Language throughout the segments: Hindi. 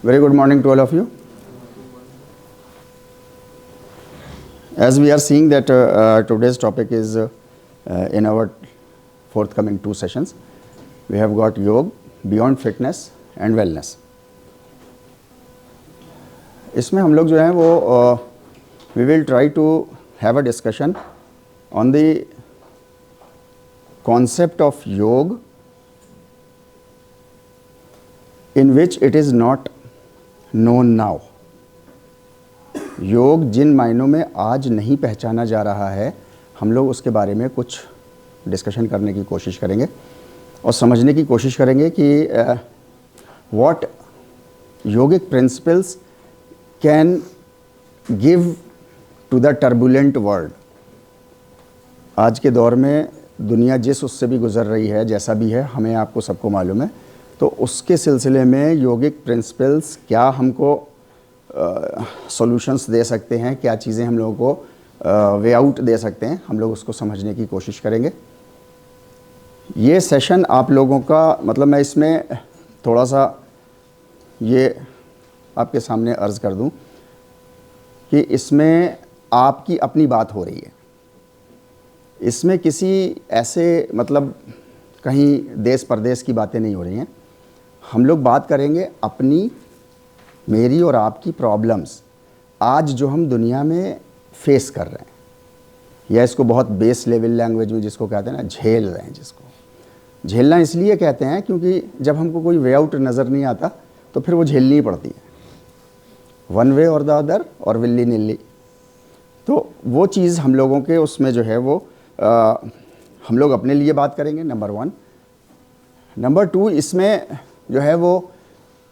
Very good morning to all of you. As we are seeing that today's topic is in our forthcoming 2 sessions, we have got Yoga, Beyond Fitness and Wellness. इसमें हम लोग जो हैं वो we will try to have a discussion on the concept of yoga in which it is not known now. योग जिन मायनों में आज नहीं पहचाना जा रहा है, हम लोग उसके बारे में कुछ डिस्कशन करने की कोशिश करेंगे और समझने की कोशिश करेंगे कि what yogic principles can give to the turbulent world. आज के दौर में दुनिया जिस उससे भी गुजर रही है, जैसा भी है, हमें आपको सबको मालूम है, तो उसके सिलसिले में योगिक प्रिंसिपल्स क्या हमको सॉल्यूशंस दे सकते हैं, क्या चीज़ें हम लोगों को वे आउट दे सकते हैं, हम लोग उसको समझने की कोशिश करेंगे. ये सेशन आप लोगों का मतलब मैं इसमें थोड़ा सा ये आपके सामने अर्ज़ कर दूं कि इसमें आपकी अपनी बात हो रही है. इसमें किसी ऐसे मतलब कहीं देश परदेश की बातें नहीं हो रही हैं. हम लोग बात करेंगे अपनी, मेरी और आपकी प्रॉब्लम्स आज जो हम दुनिया में फेस कर रहे हैं, या इसको बहुत बेस लेवल लैंग्वेज में जिसको कहते हैं ना, झेल रहे हैं. जिसको झेलना इसलिए कहते हैं क्योंकि जब हमको कोई वे आउट नज़र नहीं आता तो फिर वो झेलनी ही पड़ती है, वन वे और द अदर और विल्ली निल्ली. तो वो चीज़ हम लोगों के उसमें जो है वो हम लोग अपने लिए बात करेंगे, नंबर 1. नंबर 2, इसमें जो है वो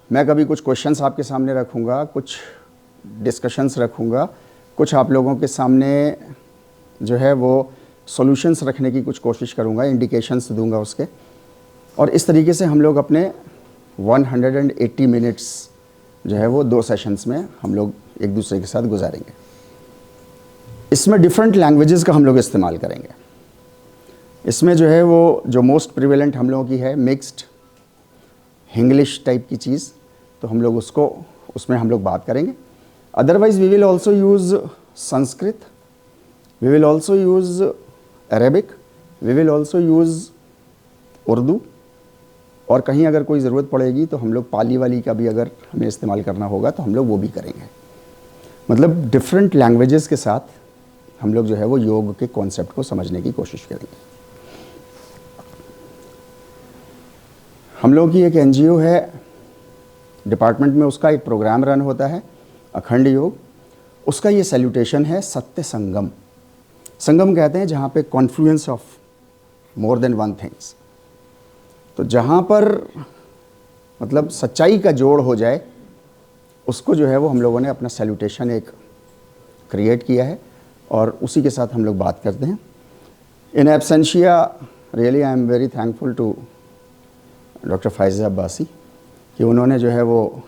मैं कभी कुछ क्वेश्चंस आपके सामने रखूँगा, कुछ डिस्कशंस रखूँगा, कुछ आप लोगों के सामने जो है वो सॉल्यूशंस रखने की कुछ कोशिश करूँगा, इंडिकेशंस दूंगा उसके. और इस तरीके से हम लोग अपने 180 मिनट्स जो है वो 2 सेशंस में हम लोग एक दूसरे के साथ गुजारेंगे. इसमें डिफरेंट लैंग्वेजेस का हम लोग इस्तेमाल करेंगे. इसमें जो है वो जो मोस्ट प्रिवेलेंट हम लोगों की है मिक्स्ड इंग्लिश टाइप की चीज़, तो हम लोग उसमें हम लोग बात करेंगे. Otherwise we will also use Sanskrit, we will also use Arabic, we will also use Urdu, और कहीं अगर कोई ज़रूरत पड़ेगी तो हम लोग पाली वाली का भी अगर हमें इस्तेमाल करना होगा तो हम लोग वो भी करेंगे. मतलब डिफरेंट लैंग्वेजेस के साथ हम लोग जो है वो योग के कॉन्सेप्ट को समझने की कोशिश करेंगे. हम लोग की एक एनजीओ है, डिपार्टमेंट में उसका एक प्रोग्राम रन होता है अखंड योग. उसका ये सैल्यूटेशन है सत्य संगम. संगम कहते हैं जहाँ पे Confluence of more than one things. तो जहाँ पर मतलब सच्चाई का जोड़ हो जाए, उसको जो है वो हम लोगों ने अपना सैल्यूटेशन एक क्रिएट किया है और उसी के साथ हम लोग बात करते हैं. In absentia really I am very thankful to doctor Faiz Abbasi कि उन्होंने जो है वो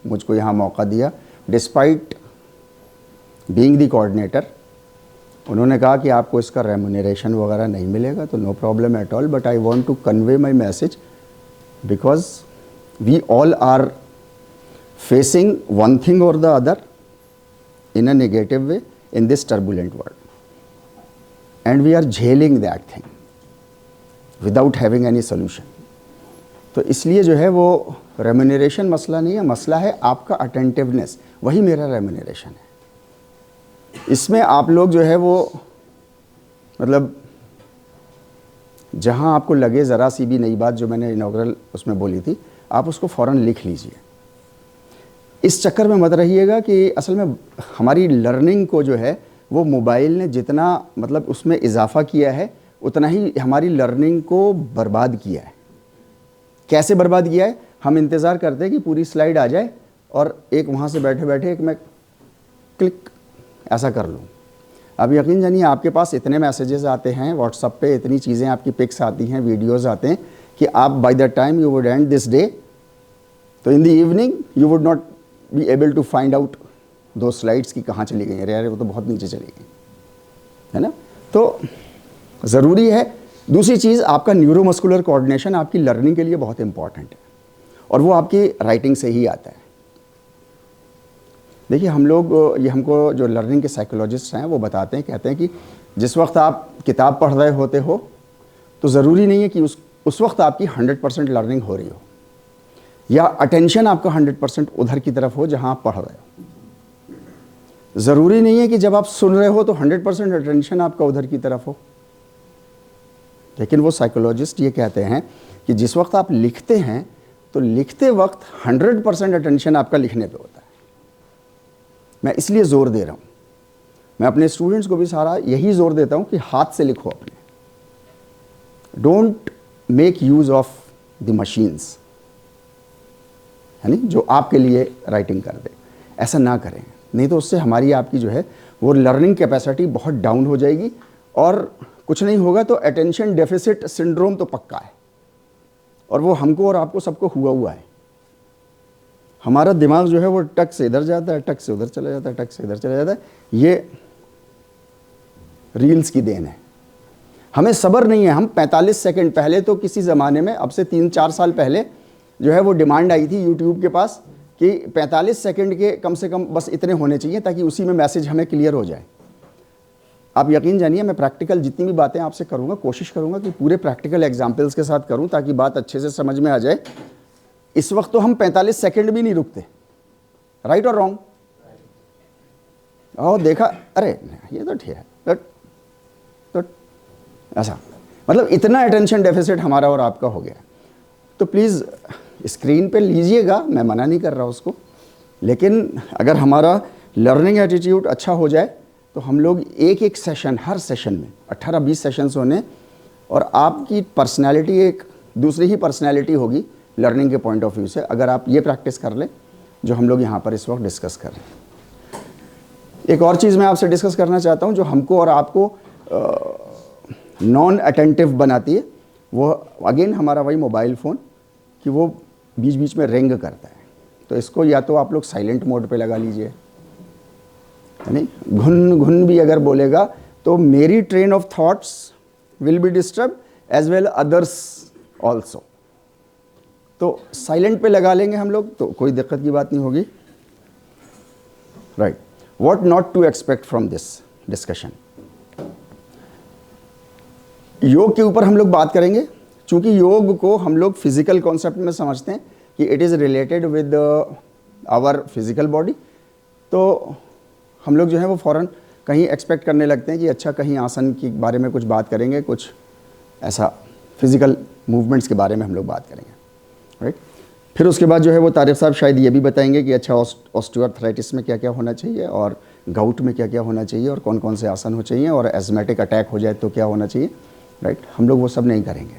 मुझको यहाँ मौका दिया. डिस्पाइट बीइंग द कोऑर्डिनेटर, उन्होंने कहा कि आपको इसका रेम्यूनरेशन वगैरह नहीं मिलेगा तो no problem at all, but I want to convey my message because we all are facing one thing और the other in a negative way in this turbulent world, and we are झेलिंग that thing without having any solution. तो इसलिए जो है वो रेम्यूनरेशन मसला नहीं है, मसला है आपका अटेंटिवनेस, वही मेरा रेम्यूनरेशन है. इसमें आप लोग जो है वो मतलब जहाँ आपको लगे ज़रा सी भी नई बात जो मैंने इनॉग्रल उसमें बोली थी, आप उसको फ़ौरन लिख लीजिए. इस चक्कर में मत रहिएगा कि असल में हमारी लर्निंग को जो है वो मोबाइल ने जितना मतलब उसमें इजाफ़ा किया है उतना ही हमारी लर्निंग को बर्बाद किया है. कैसे बर्बाद किया है? हम इंतज़ार करते हैं कि पूरी स्लाइड आ जाए और एक वहाँ से बैठे बैठे एक मैं क्लिक ऐसा कर लूँ. अब यकीन जानिए आपके पास इतने मैसेजेस आते हैं व्हाट्सएप पे, इतनी चीज़ें आपकी पिक्स आती हैं, वीडियोज़ आते हैं कि आप by the time you would end this day, तो in the evening you would not be able to find out दो स्लाइड्स की कहाँ चली गई. अरे वो तो बहुत नीचे चली गई है ना. तो ज़रूरी है. दूसरी चीज़, आपका न्यूरोमस्कुलर कोऑर्डिनेशन आपकी लर्निंग के लिए बहुत इंपॉर्टेंट है और वो आपकी राइटिंग से ही आता है. देखिए हम लोग ये हमको जो लर्निंग के साइकोलॉजिस्ट हैं वो बताते हैं, कहते हैं कि जिस वक्त आप किताब पढ़ रहे होते हो तो ज़रूरी नहीं है कि उस वक्त आपकी 100% लर्निंग हो रही हो या अटेंशन आपका 100% उधर की तरफ हो जहां आप पढ़ रहे हो। ज़रूरी नहीं है कि जब आप सुन रहे हो तो 100% अटेंशन आपका उधर की तरफ हो। लेकिन वो साइकोलॉजिस्ट ये कहते हैं कि जिस वक्त आप लिखते हैं तो लिखते वक्त 100% अटेंशन आपका लिखने पे होता है। मैं इसलिए ज़ोर दे रहा हूँ, मैं अपने स्टूडेंट्स को भी सारा यही ज़ोर देता हूँ कि हाथ से लिखो अपने, don't make use of the machines, यानी जो आपके लिए राइटिंग कर दे, ऐसा ना करें। नहीं तो उससे हमारी आपकी जो है वो लर्निंग कैपेसिटी बहुत डाउन हो जाएगी और कुछ नहीं होगा तो अटेंशन डेफिसिट सिंड्रोम तो पक्का है, और वो हमको और आपको सबको हुआ है। हमारा दिमाग जो है वो टक से इधर जाता है, टक से उधर चला जाता है, टक से इधर चला जाता है। ये रील्स की देन है। हमें सब्र नहीं है। हम 45 सेकंड पहले तो किसी ज़माने में, अब से 3-4 साल पहले जो है वो डिमांड आई थी यूट्यूब के पास कि 45 सेकंड के कम से कम बस इतने होने चाहिए ताकि उसी में मैसेज हमें क्लियर हो जाए। आप यकीन जानिए, मैं प्रैक्टिकल जितनी भी बातें आपसे करूँगा कोशिश करूँगा कि पूरे प्रैक्टिकल एग्जाम्पल्स के साथ करूँ ताकि बात अच्छे से समझ में आ जाए। इस वक्त तो हम 45 सेकंड भी नहीं रुकते, राइट और रॉन्ग? और देखा, अरे ये तो ठीक है, तो ऐसा मतलब इतना अटेंशन डेफिसिट हमारा और आपका हो गया। तो प्लीज़ स्क्रीन पे लीजिएगा, मैं मना नहीं कर रहा उसको, लेकिन अगर हमारा लर्निंग एटीट्यूड अच्छा हो जाए तो हम लोग एक सेशन, हर सेशन में 18-20 सेशंस होने, और आपकी पर्सनैलिटी एक दूसरी ही पर्सनैलिटी होगी लर्निंग के पॉइंट ऑफ व्यू से, अगर आप ये प्रैक्टिस कर लें जो हम लोग यहाँ पर इस वक्त डिस्कस कर रहे हैं। एक और चीज़ मैं आपसे डिस्कस करना चाहता हूँ जो हमको और आपको नॉन अटेंटिव बनाती है, वो अगेन हमारा वही मोबाइल फ़ोन, कि वो बीच बीच में रिंग करता है। तो इसको या तो आप लोग साइलेंट मोड पे लगा लीजिए, यानी घुन घुन भी अगर बोलेगा तो मेरी train of thoughts will be disturb as well others also. तो साइलेंट पे लगा लेंगे हम लोग तो कोई दिक्कत की बात नहीं होगी, right. What not to expect from this discussion. योग के ऊपर हम लोग बात करेंगे, चूंकि योग को हम लोग फिजिकल कॉन्सेप्ट में समझते हैं कि it is related with our physical body, तो हम लोग जो है वो फ़ौरन कहीं एक्सपेक्ट करने लगते हैं कि अच्छा कहीं आसन के बारे में कुछ बात करेंगे, कुछ ऐसा फिजिकल मूवमेंट्स के बारे में हम लोग बात करेंगे, राइट। फिर उसके बाद जो है वो तारिक साहब शायद ये भी बताएंगे कि अच्छा ऑस्टियोआर्थराइटिस में क्या क्या होना चाहिए, और गाउट में क्या क्या होना चाहिए, और कौन कौन से आसन हो चाहिए, और एजमेटिक अटैक हो जाए तो क्या होना चाहिए, राइट। हम लोग वो सब नहीं करेंगे,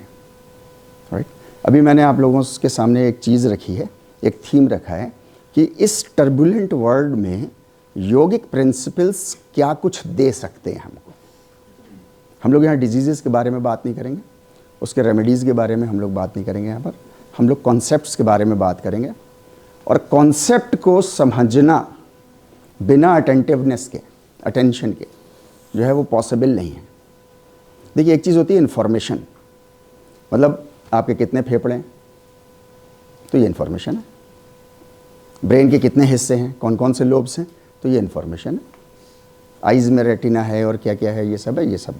राइट। अभी मैंने आप लोगों के सामने एक चीज़ रखी है, एक थीम रखा है कि इस टर्बुलेंट वर्ल्ड में योगिक प्रिंसिपल्स क्या कुछ दे सकते हैं हमको। हम लोग यहाँ डिजीज़ के बारे में बात नहीं करेंगे, उसके रेमेडीज़ के बारे में हम लोग बात नहीं करेंगे। यहाँ पर हम लोग कॉन्सेप्ट्स के बारे में बात करेंगे, और कॉन्सेप्ट को समझना बिना अटेंटिवनेस के, अटेंशन के, जो है वो पॉसिबल नहीं है। देखिए एक चीज़ होती है इन्फॉर्मेशन, मतलब आपके कितने फेफड़े हैं तो ये इन्फॉर्मेशन है, ब्रेन के कितने हिस्से हैं, कौन कौन से लोब्स हैं तो ये इन्फॉर्मेशन है, आइज़ में रेटिना है और क्या क्या है ये सब है, ये सब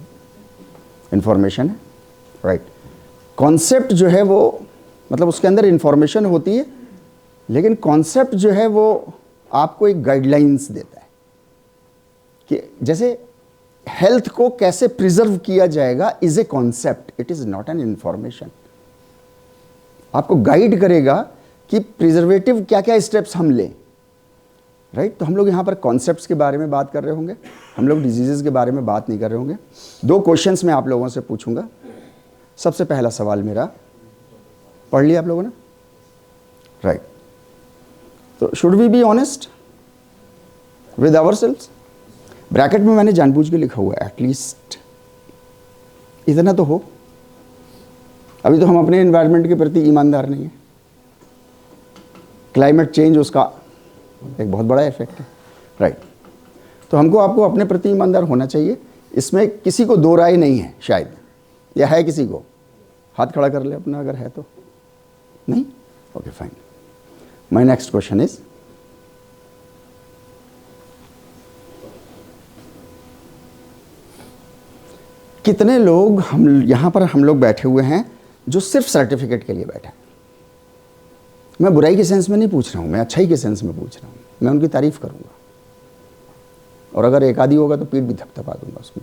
इन्फॉर्मेशन है, राइट। कॉन्सेप्ट जो है वो मतलब उसके अंदर इन्फॉर्मेशन होती है, लेकिन कॉन्सेप्ट जो है वो आपको एक गाइडलाइंस देता है कि जैसे हेल्थ को कैसे प्रिजर्व किया जाएगा is a concept, it is not an information. आपको गाइड करेगा कि प्रिजर्वेटिव क्या क्या स्टेप्स हम लें, राइट। तो हम लोग यहाँ पर कॉन्सेप्ट्स के बारे में बात कर रहे होंगे, हम लोग डिजीज़ के बारे में बात नहीं कर रहे होंगे। 2 क्वेश्चंस मैं आप लोगों से पूछूंगा। सबसे पहला सवाल मेरा, पढ़ लिया आप लोगों ने, राइट। तो should we be honest with ourselves. Bracket में मैंने जानबूझ के लिखा हुआ है एटलीस्ट इतना तो हो। अभी तो हम अपने एनवायरनमेंट के प्रति ईमानदार नहीं है। क्लाइमेट चेंज उसका एक बहुत बड़ा इफेक्ट है, राइट। तो हमको आपको अपने प्रति ईमानदार होना चाहिए, इसमें किसी को दो राय नहीं है शायद, या है किसी को? हाथ खड़ा कर ले अपना अगर है तो। नहीं? Okay fine. My next question is कितने लोग हम यहाँ पर हम लोग बैठे हुए हैं जो सिर्फ सर्टिफिकेट के लिए बैठे हैं। मैं बुराई के सेंस में नहीं पूछ रहा हूँ, मैं अच्छाई के सेंस में पूछ रहा हूँ। मैं उनकी तारीफ करूँगा और अगर एक आधी होगा तो पीठ भी थपथपा दूंगा उसकी।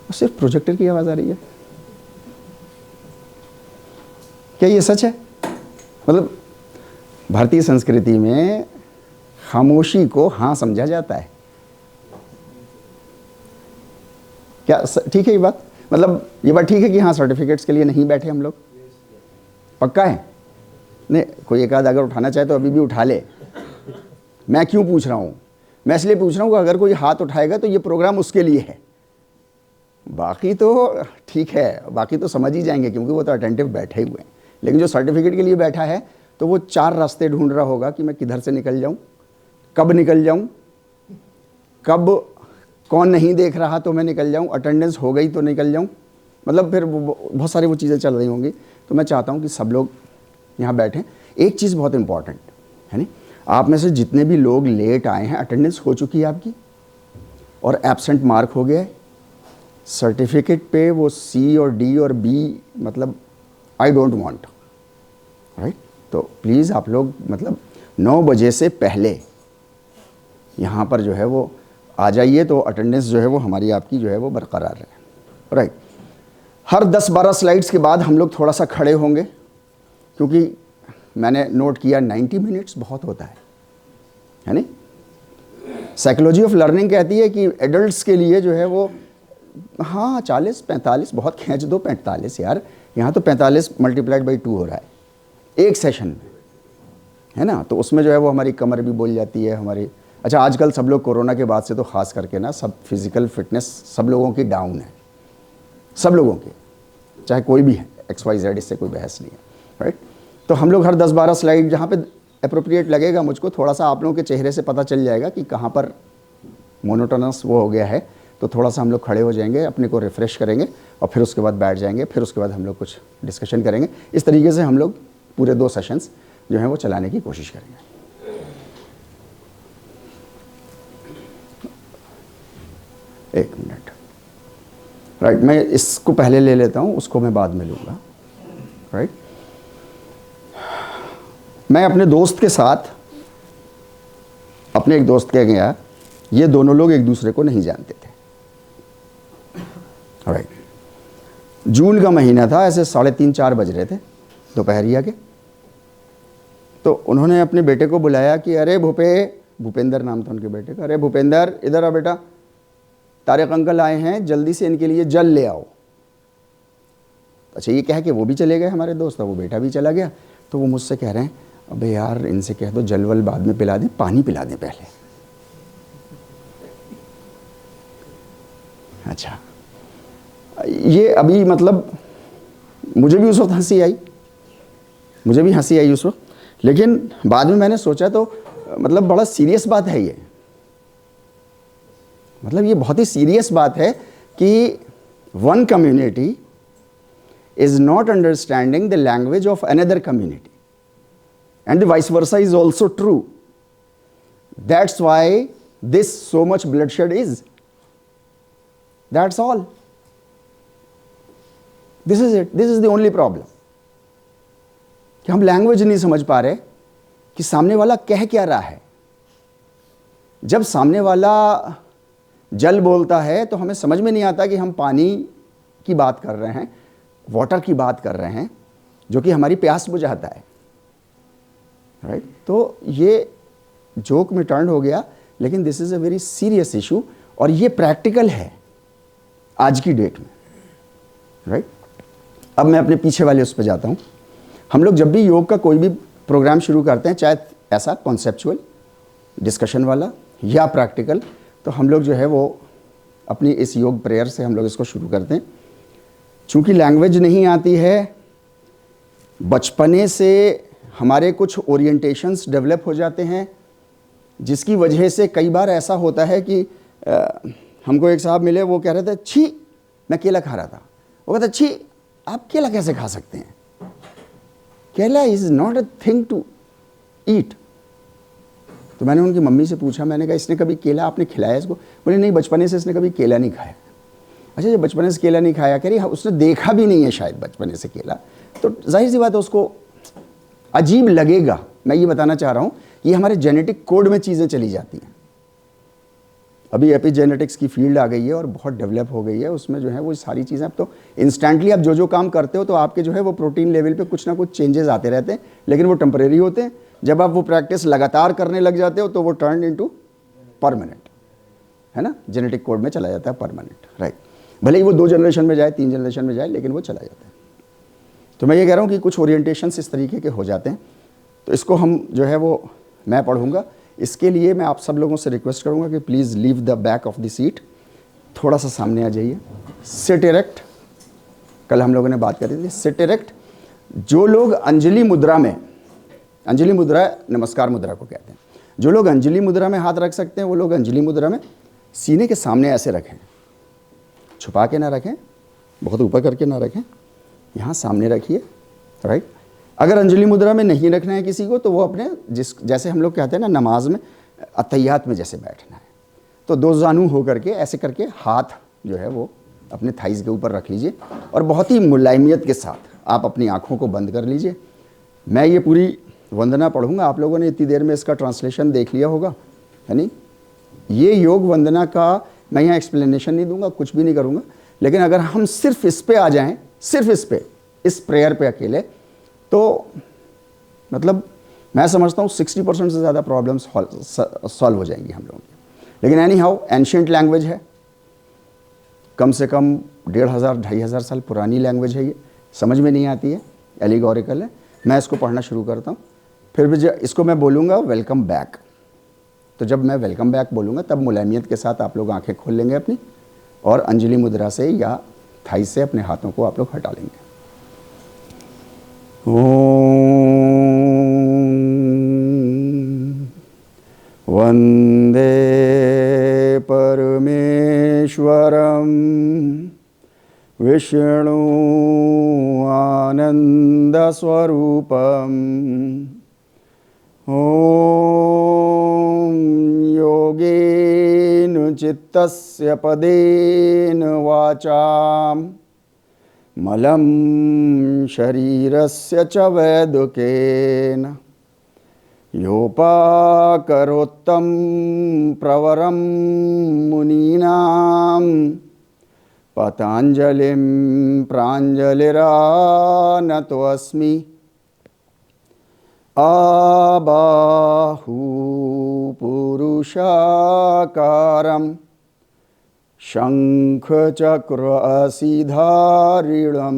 सिर्फ प्रोजेक्टर की आवाज़ आ रही है, क्या ये सच है? मतलब भारतीय संस्कृति में खामोशी को हाँ समझा जाता है क्या? ठीक है ये बात, मतलब ये बात ठीक है कि हाँ सर्टिफिकेट्स के लिए नहीं बैठे हम लोग, पक्का है? नहीं, कोई एक आध अगर उठाना चाहे तो अभी भी उठा ले। मैं क्यों पूछ रहा हूँ? मैं इसलिए पूछ रहा हूँ कि अगर कोई हाथ उठाएगा तो ये प्रोग्राम उसके लिए है, बाकी तो ठीक है, बाकी तो समझ ही जाएंगे क्योंकि वो तो अटेंटिव बैठे हुए हैं। लेकिन जो सर्टिफिकेट के लिए बैठा है तो वो 4 रास्ते ढूंढ रहा होगा कि मैं किधर से निकल जाऊं, कब निकल जाऊं, कब कौन नहीं देख रहा तो मैं निकल जाऊं, अटेंडेंस हो गई तो निकल जाऊं, मतलब फिर बहुत सारी वो चीज़ें चल रही होंगी। तो मैं चाहता हूं कि सब लोग यहाँ बैठें। एक चीज़ बहुत इंपॉर्टेंट है नहीं, आप में से जितने भी लोग लेट आए हैं अटेंडेंस हो चुकी है आपकी और एब्सेंट मार्क हो गया है। सर्टिफिकेट पे वो C और D और B मतलब आई डोंट वांट, राइट? तो प्लीज़ आप लोग मतलब 9 बजे से पहले यहाँ पर जो है वो आ जाइए तो अटेंडेंस जो है वो हमारी आपकी जो है वो बरकरार है, राइट? हर 10-12 स्लाइड्स के बाद हम लोग थोड़ा सा खड़े होंगे क्योंकि मैंने नोट किया 90 मिनट्स बहुत होता है नहीं? साइकोलॉजी ऑफ लर्निंग कहती है कि एडल्ट्स के लिए जो है वो हाँ 40-45 बहुत खींच दो, 45 यार, यहाँ तो 45 × 2 हो रहा है एक सेशन में, है ना? तो उसमें जो है वो हमारी कमर भी बोल जाती है हमारी। अच्छा, आजकल सब लोग कोरोना के बाद से तो ख़ास करके ना सब फिज़िकल फिटनेस सब लोगों की डाउन है, सब लोगों की, चाहे कोई भी है, XYZ, इससे कोई बहस नहीं है, राइट? तो हम लोग हर 10-12 स्लाइड जहाँ पे अप्रोप्रिएट लगेगा मुझको, थोड़ा सा आप लोगों के चेहरे से पता चल जाएगा कि कहाँ पर मोनोटोनस वो हो गया है, तो थोड़ा सा हम लोग खड़े हो जाएंगे, अपने को रिफ़्रेश करेंगे और फिर उसके बाद बैठ जाएंगे, फिर उसके बाद हम लोग कुछ डिस्कशन करेंगे। इस तरीके से हम लोग पूरे 2 सेशंस जो हैं वो चलाने की कोशिश करेंगे। एक मिनट, राइट? मैं इसको पहले ले लेता हूँ, उसको मैं बाद में लूँगा, राइट? मैं अपने दोस्त के साथ, अपने एक दोस्त के गया, ये दोनों लोग एक दूसरे को नहीं जानते थे, राइट? जून का महीना था, ऐसे 3:30-4 बज रहे थे दोपहरिया के। तो उन्होंने अपने बेटे को बुलाया कि अरे भूपेंद्र नाम था उनके बेटे का, अरे भूपेंद्र इधर आ बेटा, तारिक अंकल आए हैं, जल्दी से इनके लिए जल ले आओ। अच्छा, ये कह के वो भी चले गए हमारे दोस्त, वो बेटा भी चला गया। तो वो मुझसे कह रहे हैं अबे यार इनसे कह दो जल वल बाद में पिला दें, पानी पिला दें पहले। अच्छा, ये अभी मतलब मुझे भी उस वक्त हंसी आई, मुझे भी हंसी आई उस वक्त, लेकिन बाद में मैंने सोचा तो मतलब बड़ा सीरियस बात है ये, मतलब ये बहुत ही सीरियस बात है कि one community is not understanding the language of another community and the vice versa is also true. That's why this so much bloodshed is, that's all, this is it, this is the only problem कि हम लैंग्वेज नहीं समझ पा रहे कि सामने वाला कह क्या रहा है। जब सामने वाला जल बोलता है तो हमें समझ में नहीं आता कि हम पानी की बात कर रहे हैं, वाटर की बात कर रहे हैं, जो कि हमारी प्यास बुझाता है, राइट? तो ये जोक में टर्न हो गया, लेकिन this is a very serious issue और ये प्रैक्टिकल है आज की डेट में, राइट? अब मैं अपने पीछे वाले उस पर जाता हूँ। हम लोग जब भी योग का कोई भी प्रोग्राम शुरू करते हैं, चाहे ऐसा कॉन्सेप्चुअल डिस्कशन वाला या प्रैक्टिकल, तो हम लोग जो है वो अपनी इस योग प्रेयर से हम लोग इसको शुरू करते हैं। चूँकि लैंग्वेज नहीं आती है, बचपने से हमारे कुछ ओरिएंटेशंस डेवलप हो जाते हैं, जिसकी वजह से कई बार ऐसा होता है कि हमको एक साहब मिले, वो कह रहे थे छी मैं केला खा रहा था, वो कहता छी आप केला कैसे खा सकते हैं, kela is not a thing to eat. तो मैंने उनकी मम्मी से पूछा, मैंने कहा इसने कभी केला आपने खिलाया इसको? बोले नहीं, बचपने से इसने कभी केला नहीं खाया। अच्छा, जब बचपने से केला नहीं खाया, कह रही उसने देखा भी नहीं है शायद बचपने से केला, तो जाहिर सी बात है उसको अजीब लगेगा। मैं ये बताना चाह रहा हूँ, ये हमारे जेनेटिक कोड में चीज़ें चली जाती हैं। अभी एपिजेनेटिक्स की फील्ड आ गई है और बहुत डेवलप हो गई है, उसमें जो है वो सारी चीज़ें अब तो इंस्टेंटली आप जो काम करते हो तो आपके जो है वो प्रोटीन लेवल पे कुछ ना कुछ चेंजेस आते रहते हैं, लेकिन वो टेम्परेरी होते हैं। जब आप वो प्रैक्टिस लगातार करने लग जाते हो तो वो टर्न इनटू परमानेंट, है ना, जेनेटिक कोड में चला जाता है परमानेंट, राइट। भले ही वो 2 जनरेशन में जाए, 3 जनरेशन में जाए, लेकिन वो चला जाता है। तो मैं ये कह रहा हूँ कि कुछ ओरिएंटेशंस इस तरीके के हो जाते हैं, तो इसको हम जो है वो मैं पढ़ूंगा। इसके लिए मैं आप सब लोगों से रिक्वेस्ट करूंगा कि please leave the back of the seat, थोड़ा सा सामने आ जाइए। सिट इरेक्ट, कल हम लोगों ने बात करी थी, सिट इरेक्ट। जो लोग अंजलि मुद्रा में, अंजलि मुद्रा नमस्कार मुद्रा को कहते हैं, जो लोग अंजलि मुद्रा में हाथ रख सकते हैं वो लोग अंजलि मुद्रा में सीने के सामने ऐसे रखें, छुपा के ना रखें, बहुत ऊपर करके ना रखें, यहाँ सामने रखिए, राइट। अगर अंजलि मुद्रा में नहीं रखना है किसी को तो वो अपने जैसे हम लोग कहते हैं ना नमाज में अतहियात में जैसे बैठना है, तो 2 जानू हो करके ऐसे करके हाथ जो है वो अपने थाइज़ के ऊपर रख लीजिए और बहुत ही मुलायमियत के साथ आप अपनी आँखों को बंद कर लीजिए। मैं ये पूरी वंदना पढ़ूंगा, आप लोगों ने इतनी देर में इसका ट्रांसलेशन देख लिया होगा, है नहीं। ये योग वंदना का मैं यहाँ एक्सप्लेनेशन नहीं दूंगा, कुछ भी नहीं करूँगा, लेकिन अगर हम सिर्फ इस पे आ जाएं, सिर्फ इस पे, इस प्रेयर पे अकेले, तो मतलब मैं समझता हूँ 60% से ज़्यादा प्रॉब्लम्स सॉल्व हो जाएंगी हम लोगों की। लेकिन एनी हाउ एंशिएंट लैंग्वेज है, कम से कम 1500-2500 साल पुरानी लैंग्वेज है, ये समझ में नहीं आती है, एलिगोरिकल है। मैं इसको पढ़ना शुरू करता हूँ, फिर भी इसको मैं बोलूँगा वेलकम बैक। तो जब मैं वेलकम बैक बोलूँगा तब मुलायमियत के साथ आप लोग आंखें खोल लेंगे अपनी और अंजलि मुद्रा से या थाई से अपने हाथों को आप लोग हटा लेंगे। वंदे परमेश्वरम विष्णु आनंद स्वरूपम ओम योगेन चित्तस्य पदेन वाचाम मलं शरीरस्य च वैदुकेन योपाकरोत्तं प्रवरं मुनीनां पतञ्जलिं प्राञ्जलिरानतोऽस्मि आबाहु पुरुषाकारं शंखचक्र असिधारिणं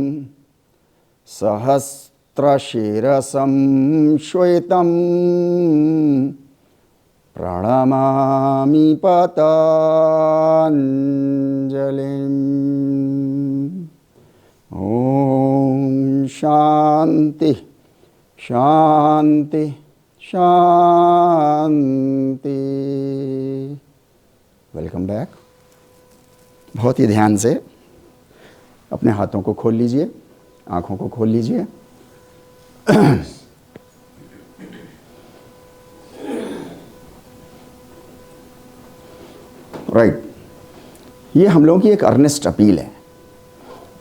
सहस्रशिरसं श्वेतं प्रणमामि पतञ्जलिम्। ओम शांति शांति शांति। Welcome back. बहुत ही ध्यान से अपने हाथों को खोल लीजिए, आँखों को खोल लीजिए। राइट, ये हम लोगों की एक अर्नेस्ट अपील है,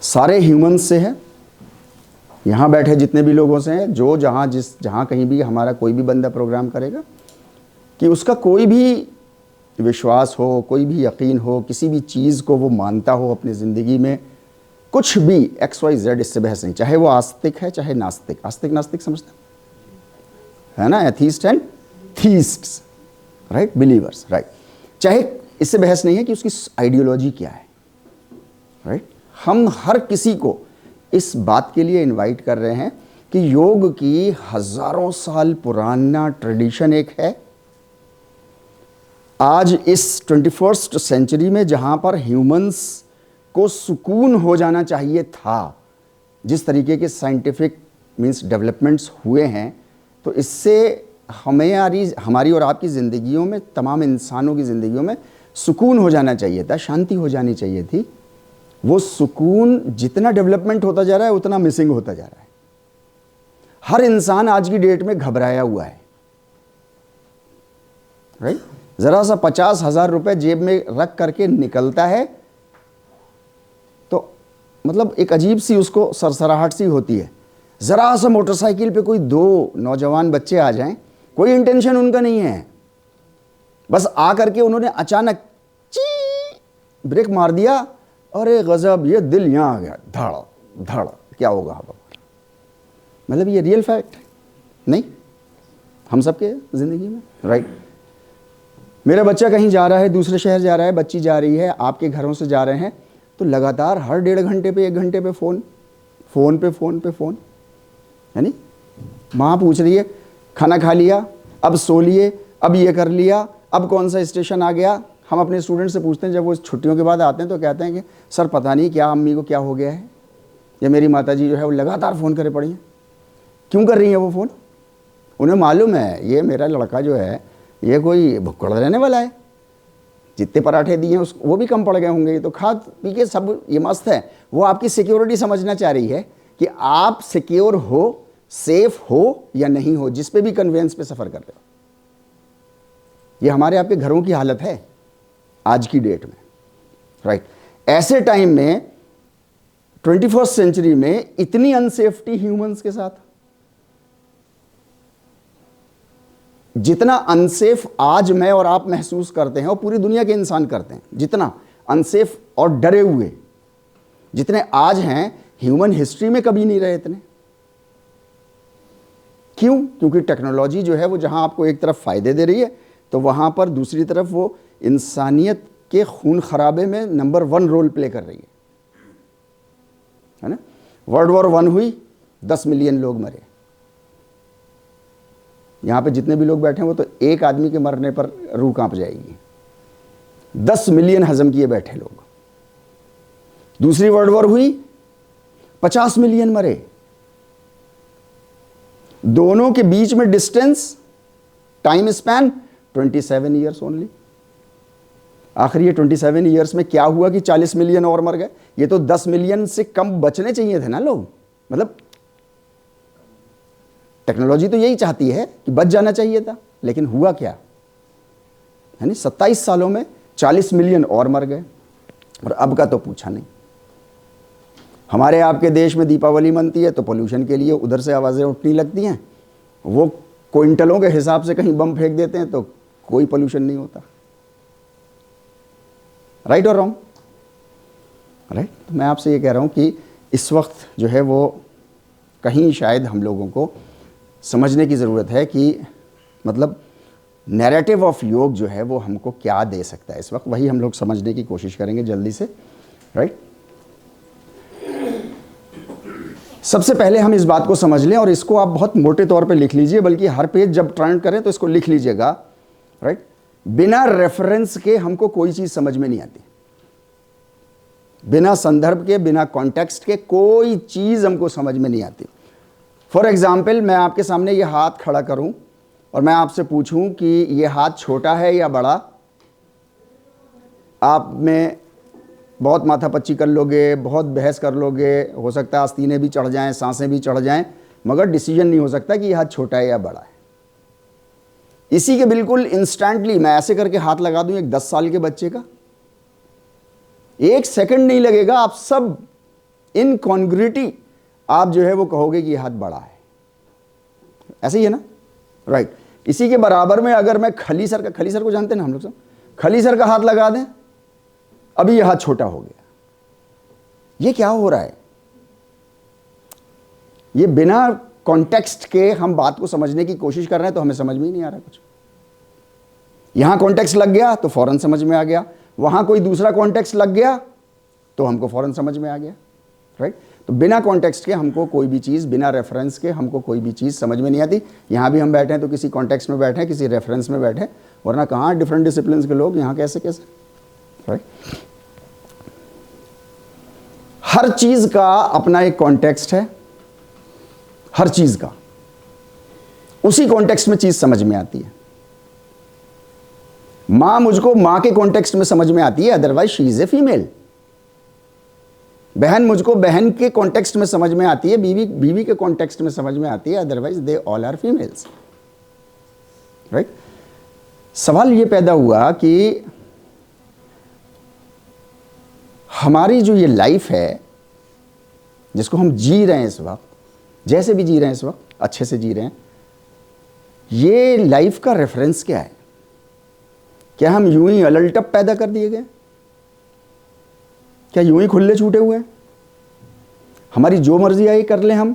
सारे ह्यूमंस से है, यहाँ बैठे जितने भी लोगों से हैं, जो जहाँ कहीं भी हमारा कोई भी बंदा प्रोग्राम करेगा, कि उसका कोई भी विश्वास हो, कोई भी यकीन हो, किसी भी चीज़ को वो मानता हो अपनी ज़िंदगी में, कुछ भी XYZ, इससे बहस नहीं, चाहे वो आस्तिक है चाहे नास्तिक। आस्तिक नास्तिक समझते है ना, atheist and theists, right, believers, right. चाहे इससे बहस नहीं है कि उसकी आइडियोलॉजी क्या है, राइट। हम हर किसी को इस बात के लिए इनवाइट कर रहे हैं कि योग की हजारों साल पुराना ट्रेडिशन एक है। आज इस 21st सेंचुरी में जहाँ पर ह्यूमंस को सुकून हो जाना चाहिए था, जिस तरीके के साइंटिफिक मींस डेवलपमेंट्स हुए हैं, तो इससे हमारी और आपकी ज़िंदगियों में, तमाम इंसानों की ज़िंदगियों में सुकून हो जाना चाहिए था, शांति हो जानी चाहिए थी। वो सुकून जितना डेवलपमेंट होता जा रहा है उतना मिसिंग होता जा रहा है। हर इंसान आज की डेट में घबराया हुआ है, राइट। जरा सा 50,000 रुपए जेब में रख करके निकलता है तो मतलब एक अजीब सी उसको सरसराहट सी होती है। जरा सा मोटरसाइकिल पे कोई 2 नौजवान बच्चे आ जाएं, कोई इंटेंशन उनका नहीं है, बस आ करके उन्होंने अचानक ची ब्रेक मार दिया, अरे गजब, ये दिल यहां आ गया, धड़ धड़, क्या होगा बाबा। मतलब ये रियल फैक्ट नहीं, हम सबके जिंदगी में, राइट। मेरा बच्चा कहीं जा रहा है, दूसरे शहर जा रहा है, बच्ची जा रही है, आपके घरों से जा रहे हैं, तो लगातार हर 1.5 घंटे पे 1 घंटे पे फोन पे फोन, है नी। माँ पूछ रही है खाना खा लिया, अब सो लिए, अब ये कर लिया, अब कौन सा स्टेशन आ गया। हम अपने स्टूडेंट से पूछते हैं जब वो छुट्टियों के बाद आते हैं तो कहते हैं कि सर पता नहीं क्या अम्मी को क्या हो गया है, या मेरी माताजी जो है वो लगातार फ़ोन करे पड़ी हैं। क्यों कर रही हैं वो फ़ोन? उन्हें मालूम है ये मेरा लड़का जो है ये कोई भुक्कड़ रहने वाला है, जितने पराठे दिए हैं वो भी कम पड़ गए होंगे, तो खा पी के सब ये मस्त है। वो आपकी सिक्योरिटी समझना चाह रही है कि आप सिक्योर हो, सेफ हो या नहीं हो, जिस पे भी कन्वेंस पे सफ़र कर रहे हो। ये हमारे आपके घरों की हालत है आज की डेट में, राइट। ऐसे टाइम में 21st सेंचुरी में इतनी अनसेफ्टी ह्यूमंस के साथ, जितना अनसेफ आज मैं और आप महसूस करते हैं और पूरी दुनिया के इंसान करते हैं, जितना अनसेफ और डरे हुए जितने आज हैं, ह्यूमन हिस्ट्री में कभी नहीं रहे इतने। क्यों? क्योंकि टेक्नोलॉजी जो है वो जहां आपको एक तरफ फायदे दे रही है तो वहां पर दूसरी तरफ वो इंसानियत के खून खराबे में नंबर 1 रोल प्ले कर रही है ना। वर्ल्ड वॉर 1 हुई, 10 मिलियन लोग मरे। यहां पे जितने भी लोग बैठे हैं वो तो एक आदमी के मरने पर रूह कांप जाएगी। 10 मिलियन हजम किए बैठे लोग। दूसरी वर्ल्ड वॉर हुई, 50 मिलियन मरे। दोनों के बीच में distance, time span 27 years only. आखिर ये 27 ईयर्स में क्या हुआ कि 40 मिलियन और मर गए? ये तो 10 मिलियन से कम बचने चाहिए थे ना लोग। मतलब टेक्नोलॉजी तो यही चाहती है कि बच जाना चाहिए था, लेकिन हुआ क्या है? 27 सालों में 40 मिलियन और मर गए। और अब का तो पूछा नहीं। हमारे आपके देश में दीपावली मनती है तो पोल्यूशन के लिए उधर से आवाज़ें उठने लगती हैं, वो क्विंटलों के हिसाब से कहीं बम फेंक देते हैं तो कोई पोल्यूशन नहीं होता। राइट और रॉन्ग? राइट। तो मैं आपसे ये कह रहा हूँ कि इस वक्त जो है वो कहीं शायद हम लोगों को समझने की ज़रूरत है कि मतलब नैरेटिव ऑफ योग जो है वो हमको क्या दे सकता है इस वक्त, वही हम लोग समझने की कोशिश करेंगे जल्दी से। राइट। सबसे पहले हम इस बात को समझ लें, और इसको आप बहुत मोटे तौर पे लिख लीजिए, बल्कि हर पेज जब ट्रांट करें तो इसको लिख लीजिएगा। राइट। बिना रेफरेंस के हमको कोई चीज़ समझ में नहीं आती। बिना संदर्भ के, बिना कॉन्टेक्स्ट के कोई चीज़ हमको समझ में नहीं आती। फॉर एग्जाम्पल, मैं आपके सामने ये हाथ खड़ा करूं और मैं आपसे पूछूं कि ये हाथ छोटा है या बड़ा, आप में बहुत माथापच्ची कर लोगे, बहुत बहस कर लोगे, हो सकता है आस्तीनें भी चढ़ जाएं, सांसें भी चढ़ जाएं, मगर डिसीजन नहीं हो सकता कि ये हाथ छोटा है या बड़ा है। इसी के बिल्कुल इंस्टेंटली मैं ऐसे करके हाथ लगा दूं एक 10 साल के बच्चे का, 1 सेकंड नहीं लगेगा, आप सब इनकॉन्ग्रुइटी आप जो है वो कहोगे कि ये हाथ बड़ा है। ऐसे ही है ना? राइट। इसी के बराबर में अगर मैं खली सर को जानते हैं ना हम लोग सब, खली सर का हाथ लगा दें, अभी ये हाथ छोटा हो गया। ये क्या हो रहा है? ये बिना कॉन्टेक्स्ट के हम बात को समझने की कोशिश कर रहे हैं तो हमें समझ में ही नहीं आ रहा कुछ। यहां कॉन्टेक्स्ट लग गया तो फौरन समझ में आ गया, वहां कोई दूसरा कॉन्टेक्स्ट लग गया तो हमको फौरन समझ में आ गया। राइट। तो बिना कॉन्टेक्स्ट के हमको कोई भी चीज़, बिना रेफरेंस के हमको कोई भी चीज़ समझ में नहीं आती। यहाँ भी हम बैठे हैं तो किसी कॉन्टेक्स्ट में बैठे हैं, किसी रेफरेंस में बैठे हैं, वरना कहाँ डिफरेंट डिसिप्लिन के लोग यहाँ कैसे कैसे। राइट। हर चीज़ का अपना एक कॉन्टेक्स्ट है, हर चीज़ का। उसी कॉन्टेक्स्ट में चीज़ समझ में आती है। माँ मुझको माँ के कॉन्टेक्स्ट में समझ में आती है, otherwise she is a female. बहन मुझको बहन के कॉन्टेक्स्ट में समझ में आती है, बीवी बीवी के कॉन्टेक्स्ट में समझ में आती है, otherwise they all are females, right. सवाल ये पैदा हुआ कि हमारी जो ये लाइफ है जिसको हम जी रहे हैं इस वक्त, जैसे भी जी रहे हैं इस वक्त, अच्छे से जी रहे हैं, ये लाइफ का रेफरेंस क्या है? क्या हम यूं ही अललटप पैदा कर दिए गए? क्या यूं ही खुले छूटे हुए हैं? हमारी जो मर्जी आई कर लें हम?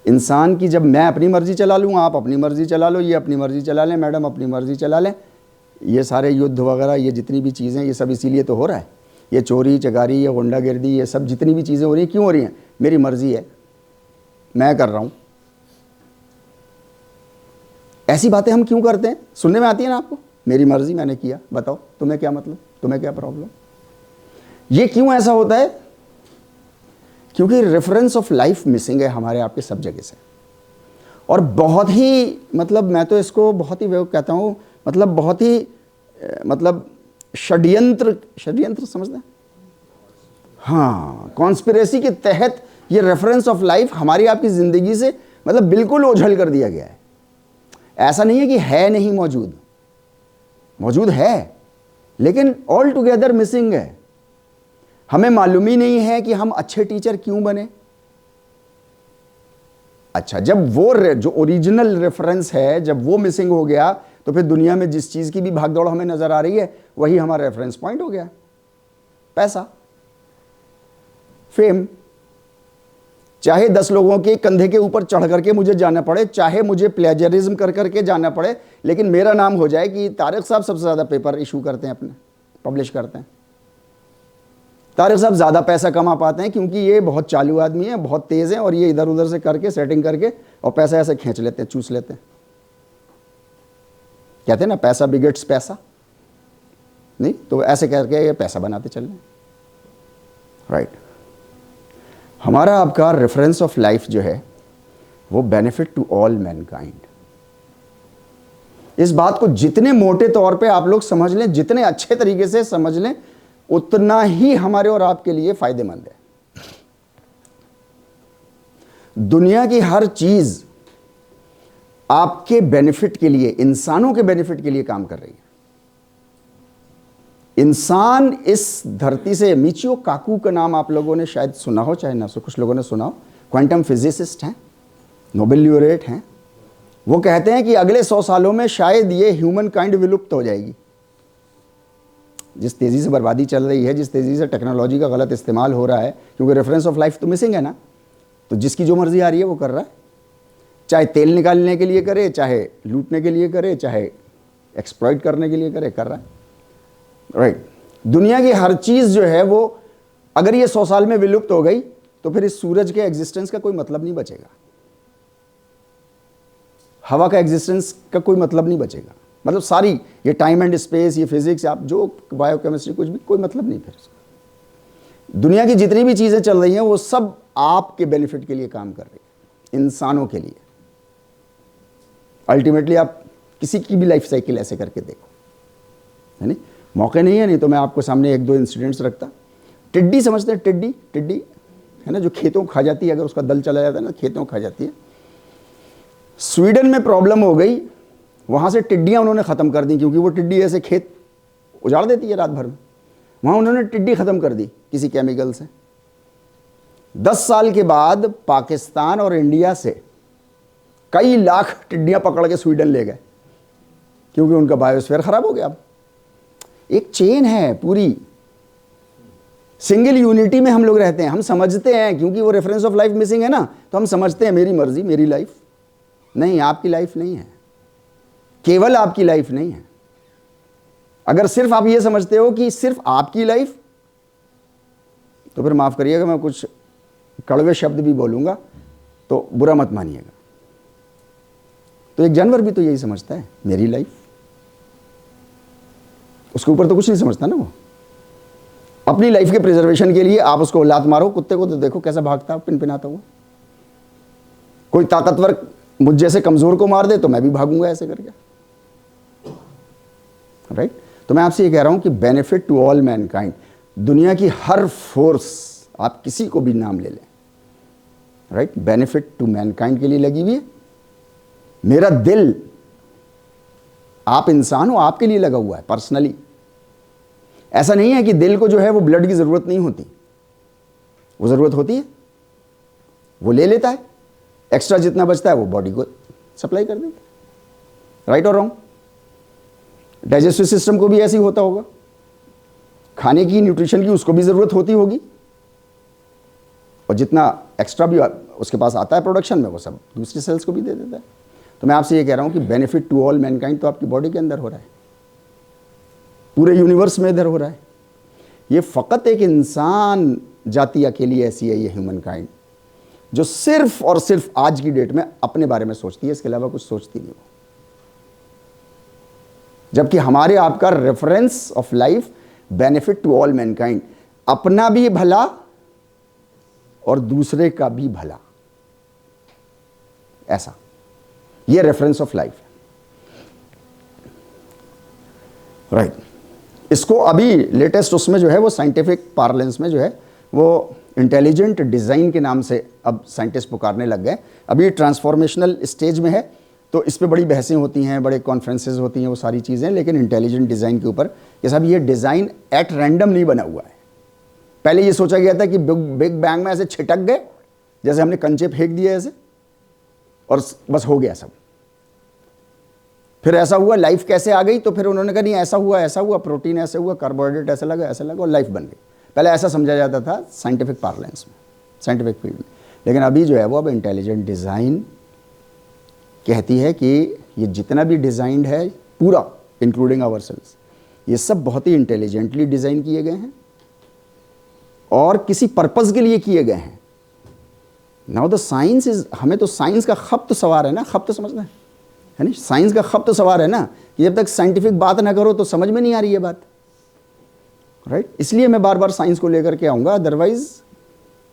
इंसान की जब मैं अपनी मर्जी चला लूँ, आप अपनी मर्जी चला लो, ये अपनी मर्जी चला लें, मैडम अपनी मर्जी चला लें, ये सारे युद्ध वगैरह, ये जितनी भी चीज़ें, ये सब इसीलिए तो हो रहा है। ये चोरी चकारी, ये गुंडागर्दी, ये सब जितनी भी चीज़ें हो रही हैं, क्यों हो रही हैं? मेरी मर्जी है, मैं कर रहा हूँ। ऐसी बातें हम क्यों करते हैं? सुनने में आती है ना आपको, मेरी मर्जी, मैंने किया, बताओ तुम्हें क्या मतलब, तुम्हें क्या प्रॉब्लम? ये क्यों ऐसा होता है? क्योंकि रेफरेंस ऑफ लाइफ मिसिंग है हमारे आपके सब जगह से। और बहुत ही मतलब मैं तो इसको बहुत ही कहता हूँ, मतलब बहुत ही मतलब षड्यंत्र समझते हैं? हाँ, कॉन्स्पिरेसी के तहत ये रेफरेंस ऑफ लाइफ हमारी आपकी ज़िंदगी से मतलब बिल्कुल ओझल कर दिया गया है। ऐसा नहीं है कि है नहीं मौजूद, मौजूद है, लेकिन ऑल टुगेदर मिसिंग है। हमें मालूम ही नहीं है कि हम अच्छे टीचर क्यों बने। अच्छा, जब वो जो ओरिजिनल रेफरेंस है जब वो मिसिंग हो गया, तो फिर दुनिया में जिस चीज़ की भी भागदौड़ हमें नज़र आ रही है वही हमारा रेफरेंस पॉइंट हो गया। पैसा, फेम, चाहे 10 लोगों के कंधे के ऊपर चढ़ करके मुझे जाना पड़े, चाहे मुझे प्लेजरिज्म कर करके जाना पड़े, लेकिन मेरा नाम हो जाए कि तारिक साहब सबसे ज़्यादा पेपर इशू करते हैं, अपने पब्लिश करते हैं, तारिक साहब ज़्यादा पैसा कमा पाते हैं क्योंकि ये बहुत चालू आदमी है, बहुत तेज़ हैं, और ये इधर उधर से करके सेटिंग करके और पैसा ऐसे खींच लेते हैं, चूस लेते हैं। कहते हैं ना, पैसा बिगेट्स पैसा, नहीं तो ऐसे करके ये पैसा बनाते चल रहे हैं, राइट। हमारा आपका रेफरेंस ऑफ लाइफ जो है वो बेनिफिट टू ऑल मैनकाइंड। इस बात को जितने मोटे तौर पे आप लोग समझ लें, जितने अच्छे तरीके से समझ लें, उतना ही हमारे और आपके लिए फायदेमंद है। दुनिया की हर चीज आपके बेनिफिट के लिए, इंसानों के बेनिफिट के लिए काम कर रही है। इंसान इस धरती से, मिचियो काकू का नाम आप लोगों ने शायद सुना हो, चाहे ना सो, कुछ लोगों ने सुना हो, क्वांटम फिजिसिस्ट हैं, नोबेल ल्यूरेट हैं। वो कहते हैं कि अगले 100 सालों में शायद ये ह्यूमन काइंड विलुप्त हो जाएगी। जिस तेज़ी से बर्बादी चल रही है, जिस तेज़ी से टेक्नोलॉजी का गलत इस्तेमाल हो रहा है, क्योंकि रेफरेंस ऑफ लाइफ तो मिसिंग है ना, तो जिसकी जो मर्जी आ रही है वो कर रहा है, चाहे तेल निकालने के लिए करे, चाहे लूटने के लिए करे, चाहे एक्सप्लॉइट करने के लिए करे, कर रहा है, राइट। दुनिया की हर चीज़ जो है वो अगर ये 100 साल में विलुप्त हो गई तो फिर इस सूरज के एग्जिस्टेंस का कोई मतलब नहीं बचेगा, हवा का एग्जिस्टेंस का कोई मतलब नहीं बचेगा, मतलब सारी ये टाइम एंड स्पेस, ये फिजिक्स, आप जो बायोकेमिस्ट्री, कुछ भी कोई मतलब नहीं। फिर दुनिया की जितनी भी चीज़ें चल रही हैं वो सब आपके बेनिफिट के लिए काम कर रही है, इंसानों के लिए। अल्टीमेटली आप किसी की भी लाइफ साइकिल ऐसे करके देखो, है नहीं, मौके नहीं है, नहीं तो मैं आपको सामने 1-2 इंसिडेंट्स रखता। टिड्डी समझते हैं? टिड्डी, टिड्डी है ना, जो खेतों को खा जाती है, अगर उसका दल चला जाता है ना, खेतों को खा जाती है। स्वीडन में प्रॉब्लम हो गई, वहाँ से टिड्डियाँ उन्होंने ख़त्म कर दी, क्योंकि वो टिड्डी ऐसे खेत उजाड़ देती है रात भर में, वहाँ उन्होंने टिड्डी ख़त्म कर दी किसी केमिकल से। 10 साल के बाद पाकिस्तान और इंडिया से कई लाख टिड्डियाँ पकड़ के स्वीडन ले गए, क्योंकि उनका बायोस्फीयर ख़राब हो गया। अब एक चेन है पूरी, सिंगल यूनिटी में हम लोग रहते हैं। हम समझते हैं, क्योंकि वो रेफरेंस ऑफ लाइफ मिसिंग है ना, तो हम समझते हैं मेरी मर्जी, मेरी लाइफ। नहीं, आपकी लाइफ नहीं है, केवल आपकी लाइफ नहीं है। अगर सिर्फ आप ये समझते हो कि सिर्फ आपकी लाइफ, तो फिर माफ़ करिएगा, मैं कुछ कड़वे शब्द भी बोलूँगा तो बुरा मत मानिएगा। तो एक जानवर भी तो यही समझता है, मेरी लाइफ, उसके ऊपर तो कुछ नहीं समझता ना वो। अपनी लाइफ के प्रिजर्वेशन के लिए आप उसको लात मारो, कुत्ते को तो देखो कैसा भागता, पिनपिनाता हुआ। कोई ताकतवर मुझ जैसे कमज़ोर को मार दे तो मैं भी भागूंगा ऐसे करके, राइट। तो मैं आपसे ये कह रहा हूं कि बेनिफिट टू ऑल मैनकाइंड, दुनिया की हर फोर्स आप किसी को भी नाम ले लें, राइट, बेनिफिट टू मैनकाइंड के लिए लगी हुई है। मेरा दिल, आप इंसान हो, आपके लिए लगा हुआ है पर्सनली। ऐसा नहीं है कि दिल को जो है वो ब्लड की ज़रूरत नहीं होती, वो ज़रूरत होती है, वो ले लेता है, एक्स्ट्रा जितना बचता है वो बॉडी को सप्लाई कर देता है। राइट और रॉन्ग? डाइजेस्टिव सिस्टम को भी ऐसे ही होता होगा, खाने की, न्यूट्रिशन की उसको भी ज़रूरत होती होगी, और जितना एक्स्ट्रा भी उसके पास आता है प्रोडक्शन में वो सब दूसरी सेल्स को भी दे देता है। तो मैं आपसे ये कह रहा हूँ कि बेनिफिट टू ऑल मैनकाइंड तो आपकी बॉडी के अंदर हो रहा है, पूरे यूनिवर्स में इधर हो रहा है। ये फ़कत एक इंसान जाति अकेली ऐसी है, ये ह्यूमन काइंड, जो सिर्फ और सिर्फ आज की डेट में अपने बारे में सोचती है, इसके अलावा कुछ सोचती नहीं हो। जबकि हमारे आपका reference of life benefit to all mankind, अपना भी भला और दूसरे का भी भला, ऐसा ये रेफरेंस ऑफ लाइफ है। राइट, इसको अभी लेटेस्ट उसमें जो है वो साइंटिफिक पार्लेंस में जो है वो इंटेलिजेंट डिज़ाइन के नाम से अब साइंटिस्ट पुकारने लग गए। अभी ट्रांसफॉर्मेशनल स्टेज में है, तो इस पे बड़ी बहसें होती हैं, बड़े कॉन्फ्रेंसेस होती हैं, वो सारी चीज़ें, लेकिन इंटेलिजेंट डिज़ाइन के ऊपर कि साहब ये डिज़ाइन एट रैंडम नहीं बना हुआ है। पहले ये सोचा गया था कि बिग बैंग में ऐसे छिटक गए, जैसे हमने कंचे फेंक दिए ऐसे, और बस हो गया सब। फिर ऐसा हुआ, लाइफ कैसे आ गई, तो फिर उन्होंने कहा नहीं ऐसा हुआ, प्रोटीन ऐसे हुआ, कार्बोहाइड्रेट ऐसा लगा और लाइफ बन गई। पहले ऐसा समझा जाता था साइंटिफिक पार्लेंस में, साइंटिफिक फील्ड में। लेकिन अभी जो है वो अब इंटेलिजेंट डिज़ाइन कहती है कि ये जितना भी डिज़ाइंड है पूरा, इंक्लूडिंग आवरसेल्व्स, ये सब बहुत ही इंटेलिजेंटली डिज़ाइन किए गए हैं और किसी पर्पज़ के लिए किए गए हैं। नाउ द साइंस इज, हमें तो साइंस का खप्त सवार है ना, खप्त समझना है नहीं, साइंस का खप्त सवार है ना, कि जब तक साइंटिफिक बात ना करो तो समझ में नहीं आ रही है बात। राइट, इसलिए मैं बार बार साइंस को लेकर के आऊँगा, अदरवाइज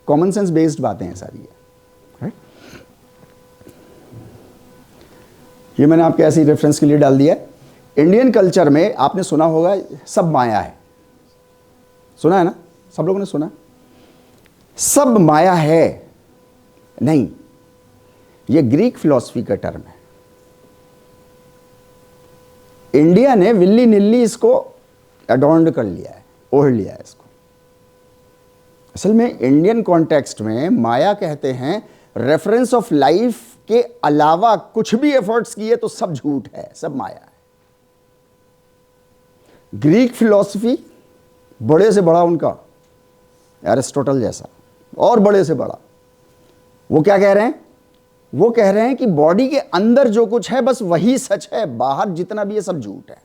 कॉमन सेंस बेस्ड बातें हैं सारी। राइट, ये मैंने आपके ऐसे ही रेफरेंस के लिए डाल दिया। इंडियन कल्चर में आपने सुना होगा सब माया है, सुना है ना, सब लोगों ने सुना। सब माया है नहीं, ये ग्रीक फिलॉसफी का टर्म है। इंडिया ने विल्ली निल्ली इसको अडॉर्न कर लिया है, ओढ़ लिया है इसको। असल में इंडियन कॉन्टेक्स्ट में माया कहते हैं रेफरेंस ऑफ लाइफ के अलावा कुछ भी एफर्ट्स किए तो सब झूठ है, सब माया है। ग्रीक फिलॉसफी बड़े से बड़ा उनका, एरिस्टोटल जैसा, और बड़े से बड़ा, वो क्या कह रहे हैं? वो कह रहे हैं कि बॉडी के अंदर जो कुछ है बस वही सच है, बाहर जितना भी है सब झूठ है।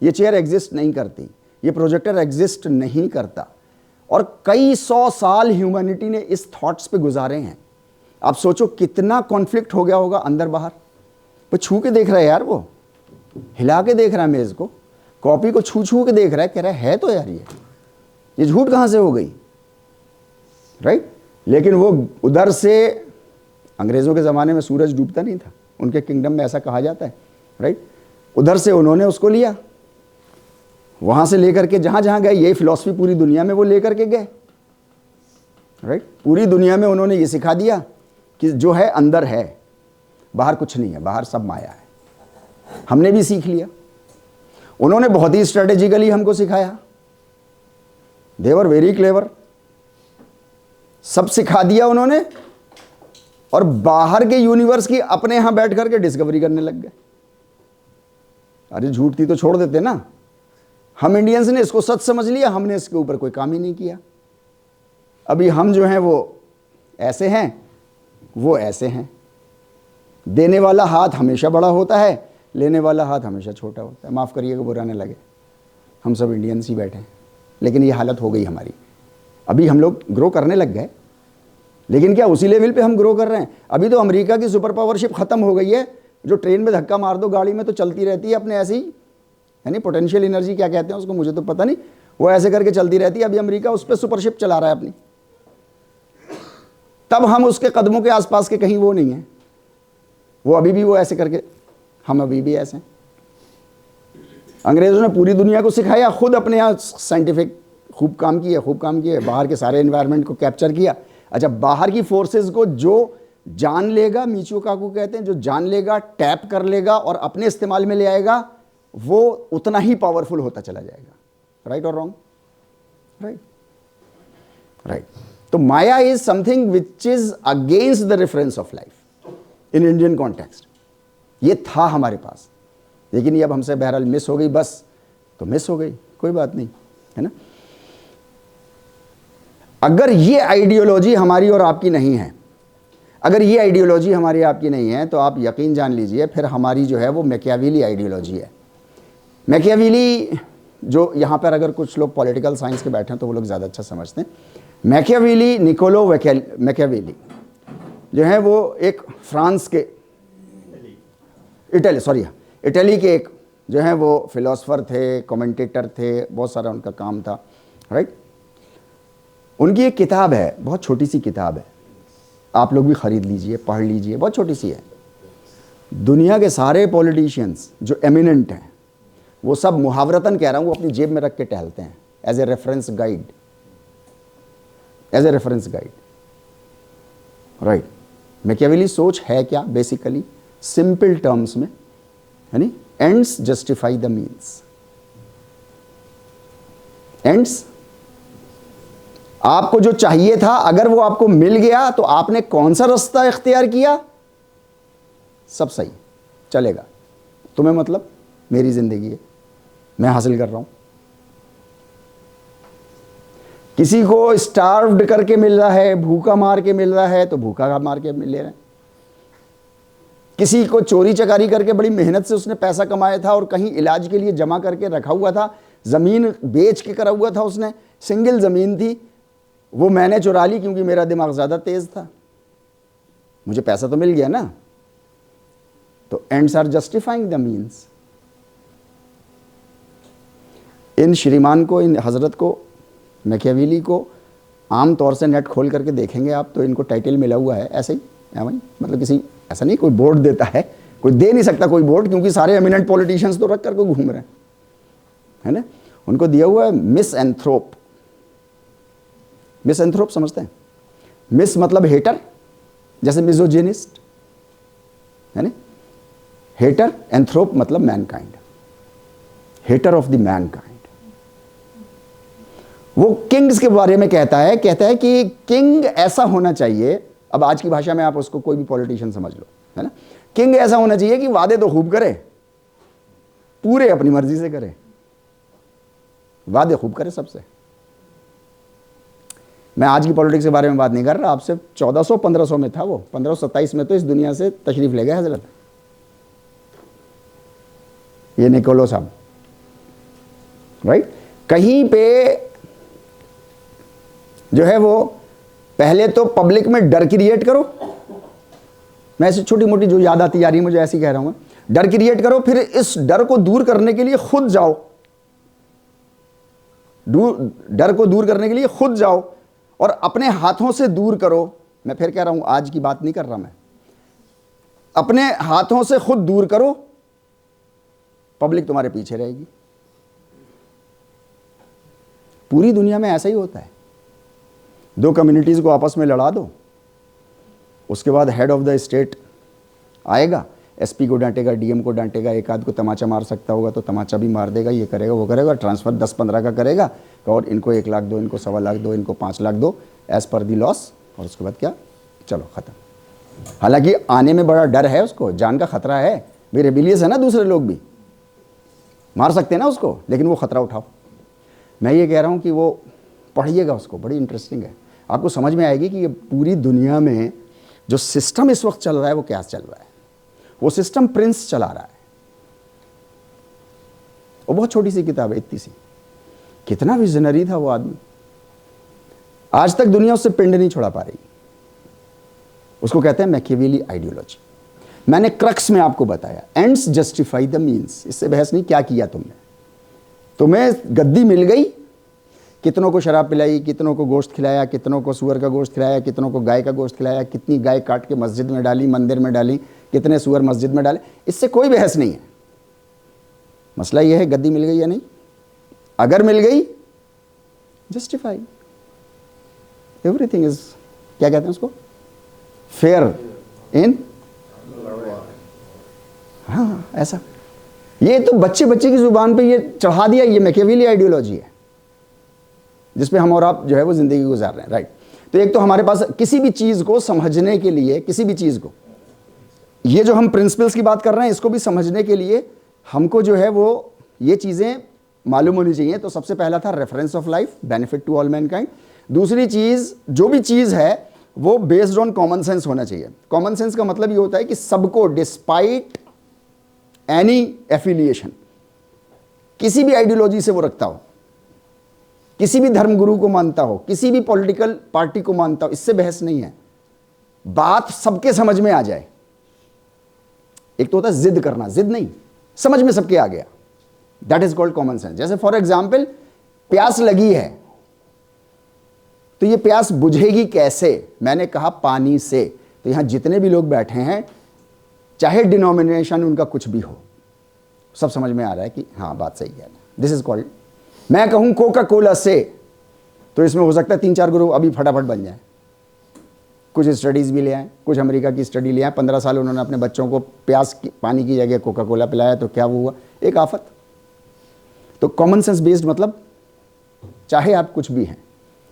ये चेयर एग्जिस्ट नहीं करती, ये प्रोजेक्टर एग्जिस्ट नहीं करता। और कई 100 साल ह्यूमैनिटी ने इस थॉट्स पे गुजारे हैं। आप सोचो कितना कॉन्फ्लिक्ट हो गया होगा अंदर बाहर। वो छू के देख रहा है यार, वो हिला के देख रहा है मेज़ को, कॉपी को छू छू के देख रहा है, कह रहा है तो यार ये झूठ कहाँ से हो गई। राइट, लेकिन वो उधर से, अंग्रेज़ों के ज़माने में सूरज डूबता नहीं था, उनके किंगडम में ऐसा कहा जाता है। राइट, उधर से उन्होंने उसको लिया, वहाँ से लेकर के जहाँ जहाँ गए, ये फिलॉसफी पूरी दुनिया में वो लेकर के गए। राइट, पूरी दुनिया में उन्होंने ये सिखा दिया कि जो है अंदर है, बाहर कुछ नहीं है, बाहर सब माया है। हमने भी सीख लिया, उन्होंने बहुत ही स्ट्रेटेजिकली हमको सिखाया, दे वर वेरी क्लेवर, सब सिखा दिया उन्होंने, और बाहर के यूनिवर्स की अपने यहां बैठ करके डिस्कवरी करने लग गए। अरे झूठ थी तो छोड़ देते ना। हम इंडियंस ने इसको सच समझ लिया, हमने इसके ऊपर कोई काम ही नहीं किया। अभी हम जो हैं वो ऐसे हैं, वो ऐसे हैं। देने वाला हाथ हमेशा बड़ा होता है, लेने वाला हाथ हमेशा छोटा होता है। माफ़ करिएगा बुरा न लगे, हम सब इंडियंस ही बैठे हैं, लेकिन ये हालत हो गई हमारी। अभी हम लोग ग्रो करने लग गए, लेकिन क्या उसी लेवल पे हम ग्रो कर रहे हैं? अभी तो अमेरिका की सुपर पावरशिप ख़त्म हो गई है, जो ट्रेन में धक्का मार दो गाड़ी में तो चलती रहती है अपने ऐसे ही, यानी पोटेंशियल एनर्जी क्या कहते हैं उसको, मुझे तो पता नहीं, वो ऐसे करके चलती रहती है। अभी अमेरिका उस पर सुपरशिप चला रहा है अपनी। तब हम उसके कदमों के आसपास के कहीं वो नहीं है, वो अभी भी वो ऐसे करके, हम अभी भी ऐसे हैं। अंग्रेज़ों ने पूरी दुनिया को सिखाया, खुद अपने यहाँ साइंटिफिक खूब काम किया, खूब काम किया, बाहर के सारे एनवायरनमेंट को कैप्चर किया। अच्छा, बाहर की फोर्सेस को जो जान लेगा, मिचियो काकू कहते हैं, जो जान लेगा, टैप कर लेगा और अपने इस्तेमाल में ले आएगा, वो उतना ही पावरफुल होता चला जाएगा। राइट और रॉन्ग? Right, right. तो maya is something which is against the reference of life in Indian context. ये था हमारे पास, लेकिन ये अब हमसे बहरहाल मिस हो गई, बस तो मिस हो गई, कोई बात नहीं, है ना। अगर ये आइडियोलॉजी हमारी और आपकी नहीं है, अगर ये आइडियोलॉजी हमारी आपकी नहीं है, तो आप यकीन जान लीजिए फिर हमारी जो है वो मैकियावेली आइडियोलॉजी है। मैकियावेली, जो यहाँ पर अगर कुछ लोग पॉलिटिकल साइंस के बैठे हैं तो वो लोग ज़्यादा अच्छा समझते हैं। मैकियावेली, निकोलो मैकियावेली जो है वो एक फ्रांस के, इटली के एक जो है वो फिलोसफर थे, कमेंटेटर थे, बहुत सारा उनका काम था। राइट। उनकी एक किताब है, बहुत छोटी सी किताब है, आप लोग भी ख़रीद लीजिए, पढ़ लीजिए, बहुत छोटी सी है। दुनिया के सारे पॉलिटिशियंस जो एमिनेंट हैं वो सब, मुहावरतन कह रहा हूँ, वो अपनी जेब में रख के टहलते हैं as a reference guide, as a reference guide. Right. Machiavelli सोच है क्या बेसिकली, सिंपल टर्म्स में, है नी, ends justify the means. Ends, आपको जो चाहिए था अगर वो आपको मिल गया तो आपने कौन सा रास्ता इख्तियार किया, सब सही चलेगा। तुम्हें मतलब मेरी जिंदगी है, मैं हासिल कर रहा हूं। किसी को स्टार्व्ड करके मिल रहा है, भूखा मार के मिल रहा है तो भूखा मार के ले रहे हैं। किसी को चोरी चकारी करके बड़ी मेहनत से उसने पैसा कमाया था और कहीं इलाज के लिए जमा करके रखा हुआ था, ज़मीन बेच के करा हुआ था उसने, सिंगल ज़मीन थी, वो मैंने चुरा ली क्योंकि मेरा दिमाग ज़्यादा तेज़ था, मुझे पैसा तो मिल गया ना। तो ends are justifying the means. इन श्रीमान को, इन हज़रत को, मैकियावेली को आम तौर से नेट खोल करके देखेंगे आप तो इनको टाइटल मिला हुआ है ऐसे ही, मतलब किसी, ऐसा नहीं कोई बोर्ड देता है, कोई दे नहीं सकता कोई बोर्ड, क्योंकि सारे एमिनेंट पॉलिटिशियंस तो रख करके घूम रहे हैं, है ना। उनको दिया हुआ है मिसएंथ्रोप। मिसएंथ्रोप समझते हैं? मिस मतलब हेटर, जैसे मिजोजिनिस्ट, है ना। हेटर, एंथ्रोप मतलब mankind, hater of the mankind. वो किंग्स के बारे में कहता है कि किंग ऐसा होना चाहिए, अब आज की भाषा में आप उसको कोई भी पॉलिटिशियन समझ लो, है ना। किंग ऐसा होना चाहिए कि वादे तो खूब करे, पूरे अपनी मर्जी से करे, वादे खूब करे सबसे। मैं आज की पॉलिटिक्स के बारे में बात नहीं कर रहा, आपसे 1400-1500 में था वो, 1527 में तो इस दुनिया से तशरीफ ले गए हजरत, ये निकोलो साहब। राइट। कहीं पे जो है वो पहले तो पब्लिक में डर क्रिएट करो, मैं ऐसी छोटी मोटी जो याद आती जा रही है मुझे ऐसी कह रहा हूं, डर क्रिएट करो, फिर इस डर को दूर करने के लिए खुद जाओ, डर को दूर करने के लिए खुद जाओ और अपने हाथों से दूर करो। मैं फिर कह रहा हूं, आज की बात नहीं कर रहा मैं, अपने हाथों से खुद दूर करो, पब्लिक तुम्हारे पीछे रहेगी। पूरी दुनिया में ऐसा ही होता है, दो कम्युनिटीज को आपस में लड़ा दो, उसके बाद हेड ऑफ द स्टेट आएगा, एसपी को डांटेगा, डीएम को डांटेगा, एक आध को तमाचा मार सकता होगा तो तमाचा भी मार देगा, ये करेगा वो करेगा, ट्रांसफर 10-15 का करेगा और इनको 1 लाख दो, इनको 1.25 लाख दो, इनको 5 लाख दो, एज पर दी लॉस, और उसके बाद क्या, चलो ख़त्म। हालांकि आने में बड़ा डर है, उसको जान का खतरा है, भाई रेबिलियस है ना, दूसरे लोग भी मार सकते हैं ना उसको, लेकिन वो ख़तरा उठाओ। मैं ये कह रहा हूँ कि वो पढ़िएगा उसको, बड़ी इंटरेस्टिंग है, आपको समझ में आएगी कि ये पूरी दुनिया में जो सिस्टम इस वक्त चल रहा है वो क्या चल रहा है। वो सिस्टम प्रिंस चला रहा है। वो बहुत छोटी सी किताब है, इतनी सी, कितना विजनरी था वो आदमी, आज तक दुनिया उससे पिंड नहीं छुड़ा पा रही। उसको कहते हैं मैकियावेली आइडियोलॉजी। मैंने क्रक्स में आपको बताया, एंड्स जस्टिफाई द मीन्स। इससे बहस नहीं, क्या किया तुमने, तुम्हें गद्दी मिल गई, कितनों को शराब पिलाई, कितनों को गोश्त खिलाया, कितनों को सुअर का गोश्त खिलाया, कितनों को गाय का गोश्त खिलाया, कितनी गाय काट के मस्जिद में डाली, मंदिर में डाली, कितने सुअर मस्जिद में डाले, इससे कोई बहस नहीं है। मसला यह है गद्दी मिल गई या नहीं। अगर मिल गई जस्टिफाई, एवरीथिंग इज, क्या कहते हैं उसको, फेयर इन, हाँ ऐसा। ये तो बच्चे बच्चे की जुबान पे ये चढ़ा दिया, ये मैकियावेली आइडियोलॉजी है जिसपे हम और आप जो है वो जिंदगी गुजार रहे हैं, राइट। तो एक तो हमारे पास किसी भी चीज को समझने के लिए, किसी भी चीज को, ये जो हम प्रिंसिपल्स की बात कर रहे हैं इसको भी समझने के लिए हमको जो है वो ये चीजें मालूम होनी चाहिए। तो सबसे पहला था reference of life, benefit to all mankind. दूसरी चीज, जो भी चीज है वो बेस्ड ऑन कॉमन सेंस होना चाहिए। कॉमन सेंस का मतलब ये होता है कि सबको डिस्पाइट एनी एफिलिएशन, किसी भी आइडियोलॉजी से वो रखता हो, किसी भी धर्मगुरु को मानता हो, किसी भी पॉलिटिकल पार्टी को मानता हो, इससे बहस नहीं है, बात सबके समझ में आ जाए। एक तो होता है जिद करना, जिद नहीं, समझ में सबके आ गया, that is called common sense. जैसे फॉर एग्जाम्पल प्यास लगी है तो ये प्यास बुझेगी कैसे, मैंने कहा पानी से। तो यहां जितने भी लोग बैठे हैं, चाहे डिनोमिनेशन उनका कुछ भी हो, सब समझ में आ रहा है कि हाँ बात सही है। दिस इज कॉल्ड, मैं कहूं कोका कोला से, तो इसमें हो सकता है 3-4 ग्रुप अभी फटाफट बन जाए। कुछ स्टडीज़ भी ले आए, कुछ अमेरिका की स्टडी ले आए, 15 साल उन्होंने अपने बच्चों को प्यास की पानी की जगह कोका कोला पिलाया, तो क्या वो हुआ, एक आफत। तो कॉमन सेंस बेस्ड मतलब चाहे आप कुछ भी हैं,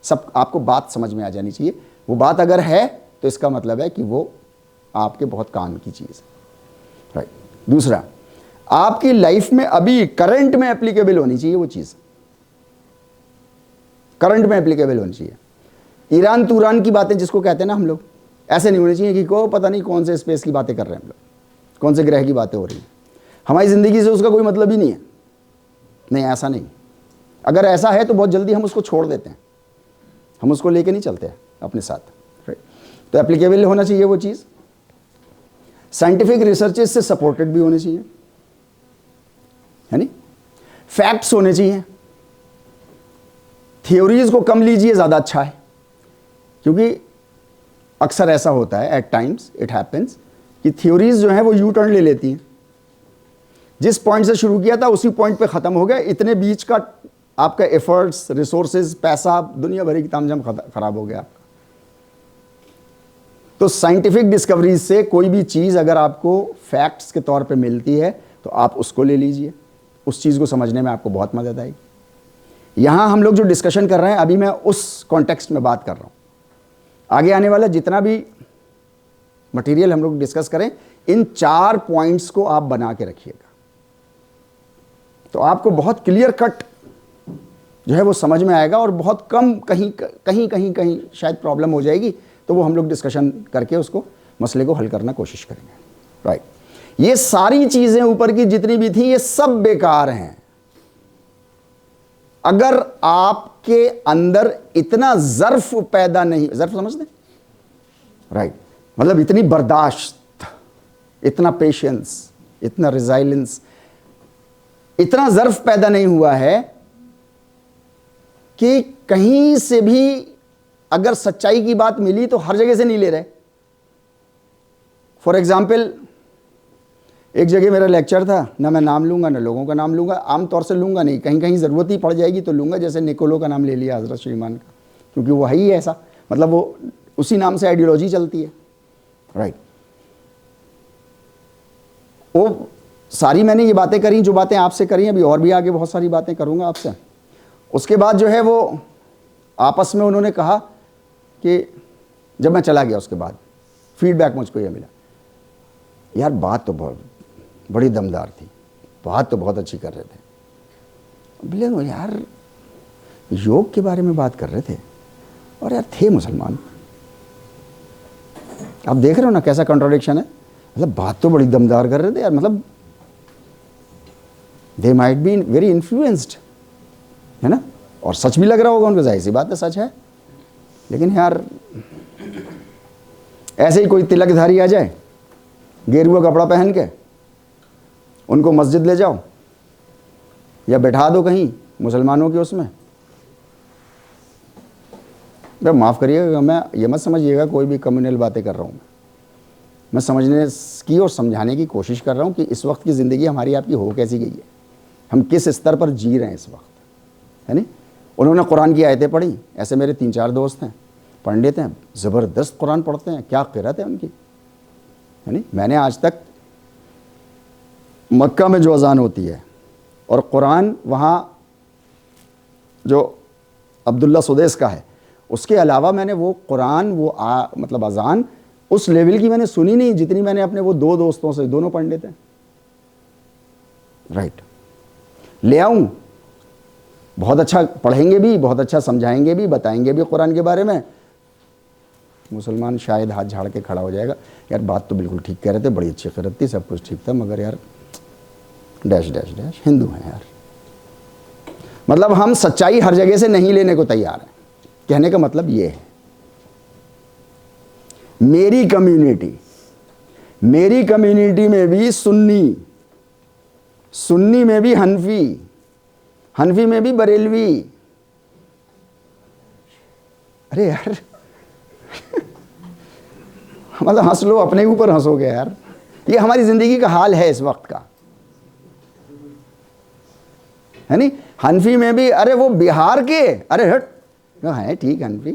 सब आपको बात समझ में आ जानी चाहिए। वो बात अगर है तो इसका मतलब है कि वो आपके बहुत काम की चीज़ है, राइट। दूसरा, आपकी लाइफ में अभी करंट में एप्लीकेबल होनी चाहिए वो चीज़, करंट में एप्लीकेबल होनी चाहिए। ईरान तूरान की बातें जिसको कहते हैं ना हम लोग, ऐसे नहीं होनी चाहिए कि को पता नहीं कौन से स्पेस की बातें कर रहे हैं हम लोग, कौन से ग्रह की बातें हो रही हैं, हमारी ज़िंदगी से उसका कोई मतलब ही नहीं है। नहीं, ऐसा नहीं। अगर ऐसा है तो बहुत जल्दी हम उसको छोड़ देते हैं, हम उसको लेके नहीं चलते हैं अपने साथ, राइट। तो एप्लीकेबल होना चाहिए वो चीज़, साइंटिफिक रिसर्चेस से सपोर्टेड भी होनी चाहिए, है नहीं, फैक्ट्स होने चाहिए। थ्योरीज को कम लीजिए, ज़्यादा अच्छा है, क्योंकि अक्सर ऐसा होता है, एट टाइम्स इट हैपेंस, कि थ्योरीज जो है वो यू टर्न ले लेती हैं। जिस पॉइंट से शुरू किया था उसी पॉइंट पे ख़त्म हो गया, इतने बीच का आपका एफर्ट्स, रिसोर्सेज, पैसा, दुनिया भरी की तामझाम खराब हो गया आपका। तो साइंटिफिक डिस्कवरीज से कोई भी चीज़ अगर आपको फैक्ट्स के तौर पे मिलती है तो आप उसको ले लीजिए, उस चीज़ को समझने में आपको बहुत मदद आएगी। यहाँ हम लोग जो डिस्कशन कर रहे हैं अभी, मैं उस कॉन्टेक्स्ट में बात कर रहा हूँ। आगे आने वाला जितना भी मटेरियल हम लोग डिस्कस करें, इन 4 पॉइंट्स को आप बना के रखिएगा, तो आपको बहुत क्लियर कट जो है वो समझ में आएगा, और बहुत कम कहीं शायद प्रॉब्लम हो जाएगी, तो वो हम लोग डिस्कशन करके उसको मसले को हल करना कोशिश करेंगे, राइट। ये सारी चीज़ें ऊपर की जितनी भी थी ये सब बेकार हैं अगर आपके अंदर इतना ज़र्फ पैदा नहीं, ज़र्फ समझते, राइट, मतलब इतनी बर्दाश्त, इतना पेशेंस, इतना रिजाइलेंस, इतना ज़र्फ पैदा नहीं हुआ है कि कहीं से भी अगर सच्चाई की बात मिली तो हर जगह से नहीं ले रहे। फॉर एग्जाम्पल, एक जगह मेरा लेक्चर था, ना मैं नाम लूंगा ना लोगों का नाम लूंगा, आमतौर से लूंगा नहीं, कहीं कहीं ज़रूरत ही पड़ जाएगी तो लूंगा, जैसे निकोलो का नाम ले लिया हज़रत श्रीमान का, क्योंकि वो है ही ऐसा, मतलब वो उसी नाम से आइडियोलॉजी चलती है, राइट। वो सारी मैंने ये बातें करी, जो बातें आपसे करी, अभी और भी आगे बहुत सारी बातें करूंगा आपसे। उसके बाद जो है वो आपस में उन्होंने कहा कि जब मैं चला गया उसके बाद फीडबैक मुझको ये मिला, यार बात तो बहुत बड़ी दमदार थी, बात तो बहुत अच्छी कर रहे थे, बोले यार योग के बारे में बात कर रहे थे और यार थे मुसलमान। आप देख रहे हो ना कैसा कॉन्ट्राडिक्शन है, मतलब बात तो बड़ी दमदार कर रहे थे यार, मतलब they might be very influenced, है ना, और सच भी लग रहा होगा उनको, जाहिर सी बात है सच है। लेकिन यार ऐसे ही कोई तिलकधारी आ जाए गेरुआ कपड़ा पहन के, उनको मस्जिद ले जाओ या बैठा दो कहीं मुसलमानों के उसमें, मैं माफ़ करिएगा, मैं ये मत समझिएगा कोई भी कम्युनल बातें कर रहा हूँ, मैं समझने की और समझाने की कोशिश कर रहा हूँ कि इस वक्त की ज़िंदगी हमारी आपकी हो कैसी गई है, हम किस स्तर पर जी रहे हैं इस वक्त, है नहीं। उन्होंने कुरान की आयतें पढ़ी। ऐसे मेरे 3-4 दोस्त हैं, पंडित हैं, ज़बरदस्त कुरान पढ़ते हैं, क्या क़िरात है उनकी, है नहीं। मैंने आज तक मक्का में जो अज़ान होती है और कुरान वहाँ जो अब्दुल्ला सुदैस का है, उसके अलावा मैंने वो कुरान मतलब अज़ान उस लेवल की मैंने सुनी नहीं जितनी मैंने अपने वो 2 दोस्तों से, दोनों पंडित हैं, राइट। ले आऊँ, बहुत अच्छा पढ़ेंगे भी, बहुत अच्छा समझाएंगे भी, बताएंगे भी कुरान के बारे में। मुसलमान शायद हाथ झाड़ के खड़ा हो जाएगा, यार बात तो बिल्कुल ठीक कह रहे थे, बड़ी अच्छी क़िरात थी, सब कुछ ठीक था, मगर यार डैश डैश डैश हिंदू हैं यार। मतलब हम सच्चाई हर जगह से नहीं लेने को तैयार हैं। कहने का मतलब ये है, मेरी कम्युनिटी में भी सुन्नी में भी हनफी में भी बरेलवी। अरे यार मतलब हंस लो, अपने ऊपर हंसोगे यार। ये हमारी जिंदगी का हाल है इस वक्त का, है नहीं। हनफी में भी, अरे वो बिहार के, अरे हट है ठीक हनफी,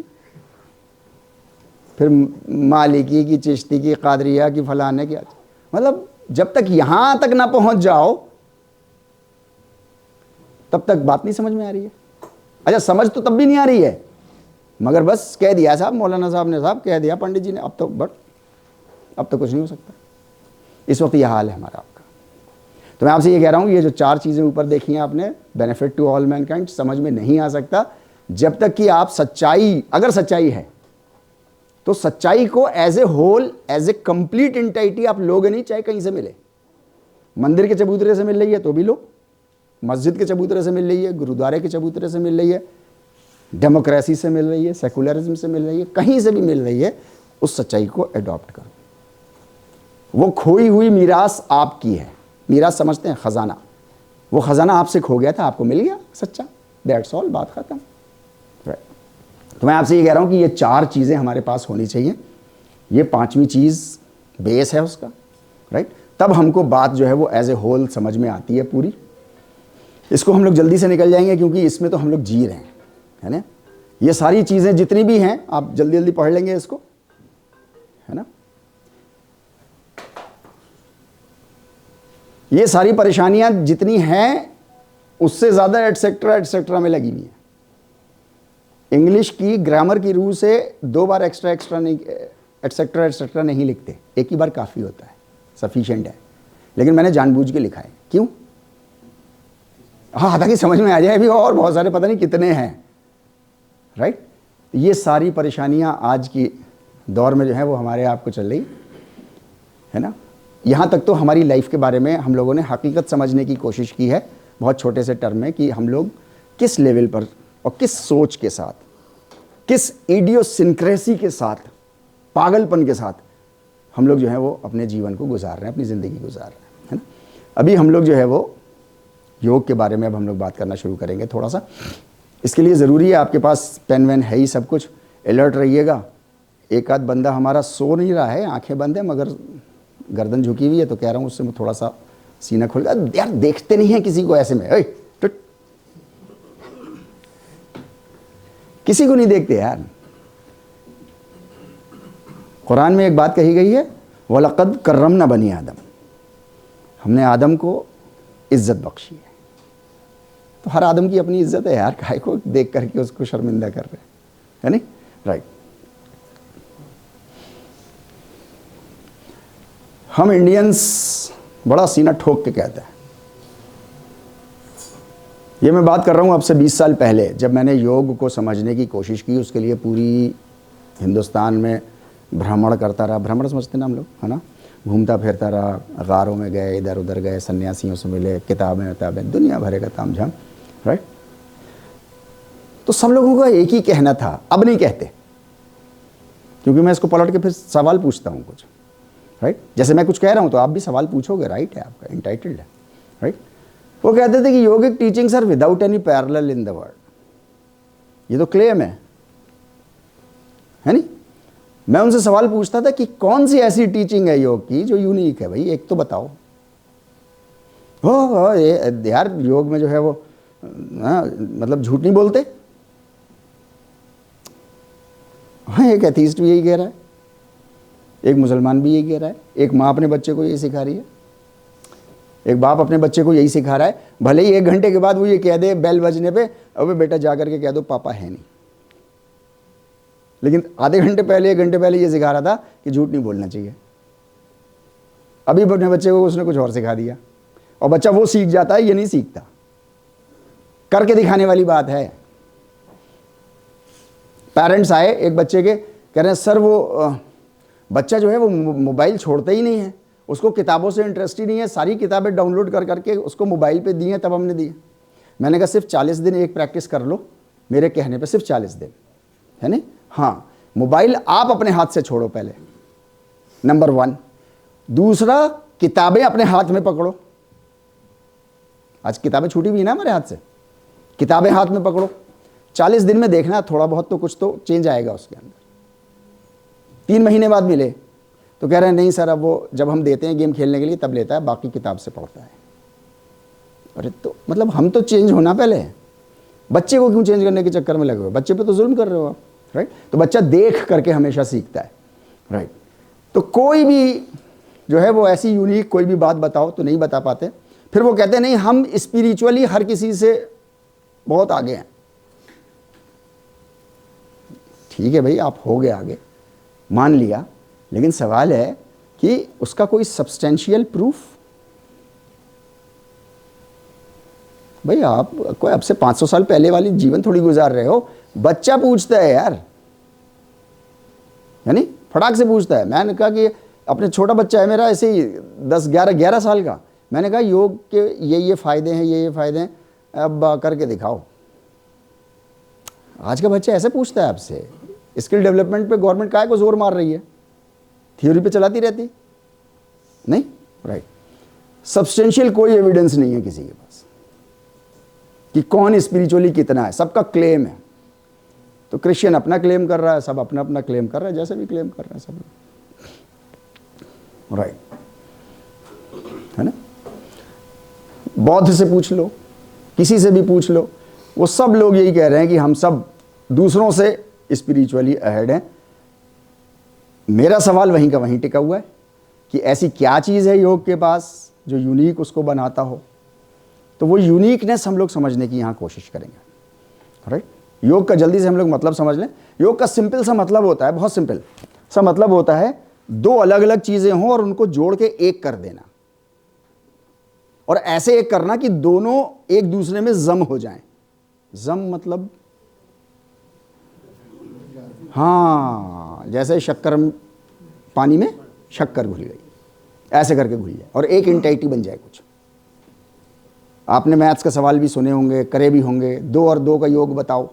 फिर मालिकी की, चिश्ती की, कादरिया की, फलाने की। मतलब जब तक यहां तक ना पहुंच जाओ तब तक बात नहीं समझ में आ रही है। अच्छा, समझ तो तब भी नहीं आ रही है, मगर बस कह दिया साहब, मौलाना साहब ने साहब कह दिया, पंडित जी ने, अब तो कुछ नहीं हो सकता। इस वक्त यह हाल है हमारा आपका। तो मैं आपसे ये कह रहा हूँ, ये जो 4 चीज़ें ऊपर देखी हैं आपने, बेनिफिट टू ऑल मैनकाइंड, समझ में नहीं आ सकता जब तक कि आप अगर सच्चाई है तो सच्चाई को as a whole, as a complete entity आप लोगे नहीं, चाहे कहीं से मिले। मंदिर के चबूतरे से मिल रही है तो भी लो, मस्जिद के चबूतरे से मिल रही है, गुरुद्वारे के चबूतरे से मिल रही है, डेमोक्रेसी से मिल रही है, सेकुलरिज्म से मिल रही है, कहीं से भी मिल रही है, उस सच्चाई को एडॉप्ट करो। वो खोई हुई मीरास आपकी है। मीरास समझते हैं, खजाना। वो खजाना आपसे खो गया था, आपको मिल गया सच्चा, दैट्स ऑल, बात खत्म। तो मैं आपसे ये कह रहा हूँ कि ये 4 चीज़ें हमारे पास होनी चाहिए। ये 5वीं चीज़ बेस है उसका, राइट। तब हमको बात जो है वो एज ए होल समझ में आती है पूरी। इसको हम लोग जल्दी से निकल जाएंगे क्योंकि इसमें तो हम लोग जी रहे हैं, है ना। ये सारी चीज़ें जितनी भी हैं आप जल्दी जल्दी पढ़ लेंगे इसको, है ना। ये सारी परेशानियां जितनी हैं उससे ज़्यादा एटसेट्रा में लगी हुई है। इंग्लिश की ग्रामर की रूह से 2 बार एक्स्ट्रा नहीं, एटसेट्रा नहीं लिखते, एक ही बार काफ़ी होता है, सफिशिएंट है। लेकिन मैंने जानबूझ के लिखा है, क्यों? हाँ, ताकि समझ में आ जाए। अभी और बहुत सारे पता नहीं कितने हैं, राइट। ये सारी परेशानियां आज की दौर में जो है वो हमारे आप को चल रही है ना। यहाँ तक तो हमारी लाइफ के बारे में हम लोगों ने हकीकत समझने की कोशिश की है बहुत छोटे से टर्म में, कि हम लोग किस लेवल पर और किस सोच के साथ, किस इडियोसिंक्रेसी के साथ, पागलपन के साथ हम लोग जो है वो अपने जीवन को गुजार रहे हैं, अपनी ज़िंदगी गुजार रहे हैं, है ना। अभी हम लोग जो है वो योग के बारे में अब हम लोग बात करना शुरू करेंगे थोड़ा सा। इसके लिए ज़रूरी है आपके पास पेन वेन है ही, सब कुछ, अलर्ट रहिएगा। एक आध बंदा हमारा सो नहीं रहा है, आंखें बंद है मगर गर्दन झुकी हुई है, तो कह रहा हूँ उससे थोड़ा सा सीना खोल गया। यार देखते नहीं है किसी को ऐसे में, किसी को नहीं देखते यार। कुरान में एक बात कही गई है, वलक़द कर्रमना बनी आदम, हमने आदम को इज्जत बख्शी है। तो हर आदम की अपनी इज्जत है यार, काहे को देख करके उसको शर्मिंदा कर रहे हैं, है नहीं, राइट। हम इंडियंस बड़ा सीना ठोक के कहते हैं। ये मैं बात कर रहा हूँ अब से 20 साल पहले, जब मैंने योग को समझने की कोशिश की। उसके लिए पूरी हिंदुस्तान में भ्रमण करता रहा, भ्रमण समझते ना हम लोग, है ना, घूमता फिरता रहा, गारों में गए, इधर उधर गए, सन्यासियों से मिले, किताबें दुनिया भरे का तामझाम, राइट। तो सब लोगों का एक ही कहना था, अब नहीं कहते, क्योंकि मैं इसको पलट के फिर सवाल पूछता हूँ कुछ, राइट। जैसे मैं कुछ कह रहा हूँ तो आप भी सवाल पूछोगे, राइट है, आपका इंटाइटल्ड है, राइट। वो कहते थे कि yogic teachings are without any parallel in the world. ये तो क्लेम है नहीं। मैं उनसे सवाल पूछता था कि कौन सी ऐसी टीचिंग है योग की जो यूनिक है, भाई एक तो बताओ। हो यार, योग में जो है वो मतलब झूठ नहीं बोलते, हाँ, एक एथीस्ट भी यही कह रहा है, एक मुसलमान भी यही कह रहा है, एक माँ अपने बच्चे को यही सिखा रही है, एक बाप अपने बच्चे को यही सिखा रहा है। भले ही 1 घंटे के बाद वो ये कह दे बेल बजने पे, अबे बेटा जा करके कह दो पापा है नहीं, लेकिन आधे घंटे पहले 1 घंटे पहले ये सिखा रहा था कि झूठ नहीं बोलना चाहिए। अभी अपने बच्चे को उसने कुछ और सिखा दिया, और बच्चा वो सीख जाता है, ये नहीं सीखता। करके दिखाने वाली बात है। पेरेंट्स आए एक बच्चे के, कह रहे हैं सर वो बच्चा जो है वो मोबाइल छोड़ता ही नहीं है, उसको किताबों से इंटरेस्ट ही नहीं है, सारी किताबें डाउनलोड कर करके उसको मोबाइल पे दी हैं, तब हमने दी। मैंने कहा सिर्फ 40 दिन एक प्रैक्टिस कर लो, मेरे कहने पे सिर्फ 40 दिन, है नहीं? हाँ, मोबाइल आप अपने हाथ से छोड़ो पहले, नंबर 1। दूसरा, किताबें अपने हाथ में पकड़ो। आज किताबें छूटी हुई ना हमारे हाथ से, किताबें हाथ में पकड़ो। 40 दिन में देखना थोड़ा बहुत तो कुछ तो चेंज आएगा उसके अंदर। 3 महीने बाद मिले तो कह रहे हैं नहीं सर, अब वो जब हम देते हैं गेम खेलने के लिए तब लेता है, बाकी किताब से पढ़ता है। अरे तो मतलब हम तो चेंज होना पहले, बच्चे को क्यों चेंज करने के चक्कर में लगे हो? बच्चे पे तो जुल्म कर रहे हो आप, राइट? तो बच्चा देख करके हमेशा सीखता है, राइट? तो कोई भी जो है वो ऐसी यूनिक कोई भी बात बताओ तो नहीं बता पाते, फिर वो कहते हैं नहीं हम स्पिरिचुअली हर किसी से बहुत आगे हैं। ठीक है भाई, आप हो गए आगे, मान लिया, लेकिन सवाल है कि उसका कोई सब्सटेंशियल प्रूफ। भाई आप कोई अब से 500 साल पहले वाली जीवन थोड़ी गुजार रहे हो। बच्चा पूछता है यार, है नहीं, फटाक से पूछता है। मैंने कहा कि अपने छोटा बच्चा है मेरा, ऐसे ही 10-11 साल का, मैंने कहा योग के ये फायदे हैं, ये फायदे हैं, अब करके दिखाओ। आज का बच्चा ऐसे पूछता है आपसे। स्किल डेवलपमेंट पे गवर्नमेंट काहे को जोर मार रही है? थ्योरी पे चलाती रहती नहीं, राइट? सब्सटेंशियल कोई एविडेंस नहीं है किसी के पास कि कौन स्पिरिचुअली कितना है, सबका क्लेम है। तो क्रिश्चियन अपना क्लेम कर रहा है, सब अपना अपना क्लेम कर रहा है, जैसे भी क्लेम कर रहा है सब, राइट, है ना? बौद्ध से पूछ लो, किसी से भी पूछ लो, वो सब लोग यही कह रहे हैं कि हम सब दूसरों से स्पिरिचुअली अहेड हैं। मेरा सवाल वहीं का वहीं टिका हुआ है कि ऐसी क्या चीज़ है योग के पास जो यूनिक उसको बनाता हो। तो वो यूनिकनेस हम लोग समझने की यहाँ कोशिश करेंगे, राइट? योग का जल्दी से हम लोग मतलब समझ लें। योग का सिंपल सा मतलब होता है, बहुत सिंपल सा मतलब होता है, 2 अलग अलग चीज़ें हों और उनको जोड़ के एक कर देना, और ऐसे एक करना कि दोनों एक दूसरे में जम हो जाएं। जम मतलब हाँ, जैसे शक्कर पानी में शक्कर घुल गई, ऐसे करके घुल जाए और एक एंटिटी बन जाए कुछ। आपने मैथ्स का सवाल भी सुने होंगे, करे भी होंगे, 2 और 2 का योग बताओ,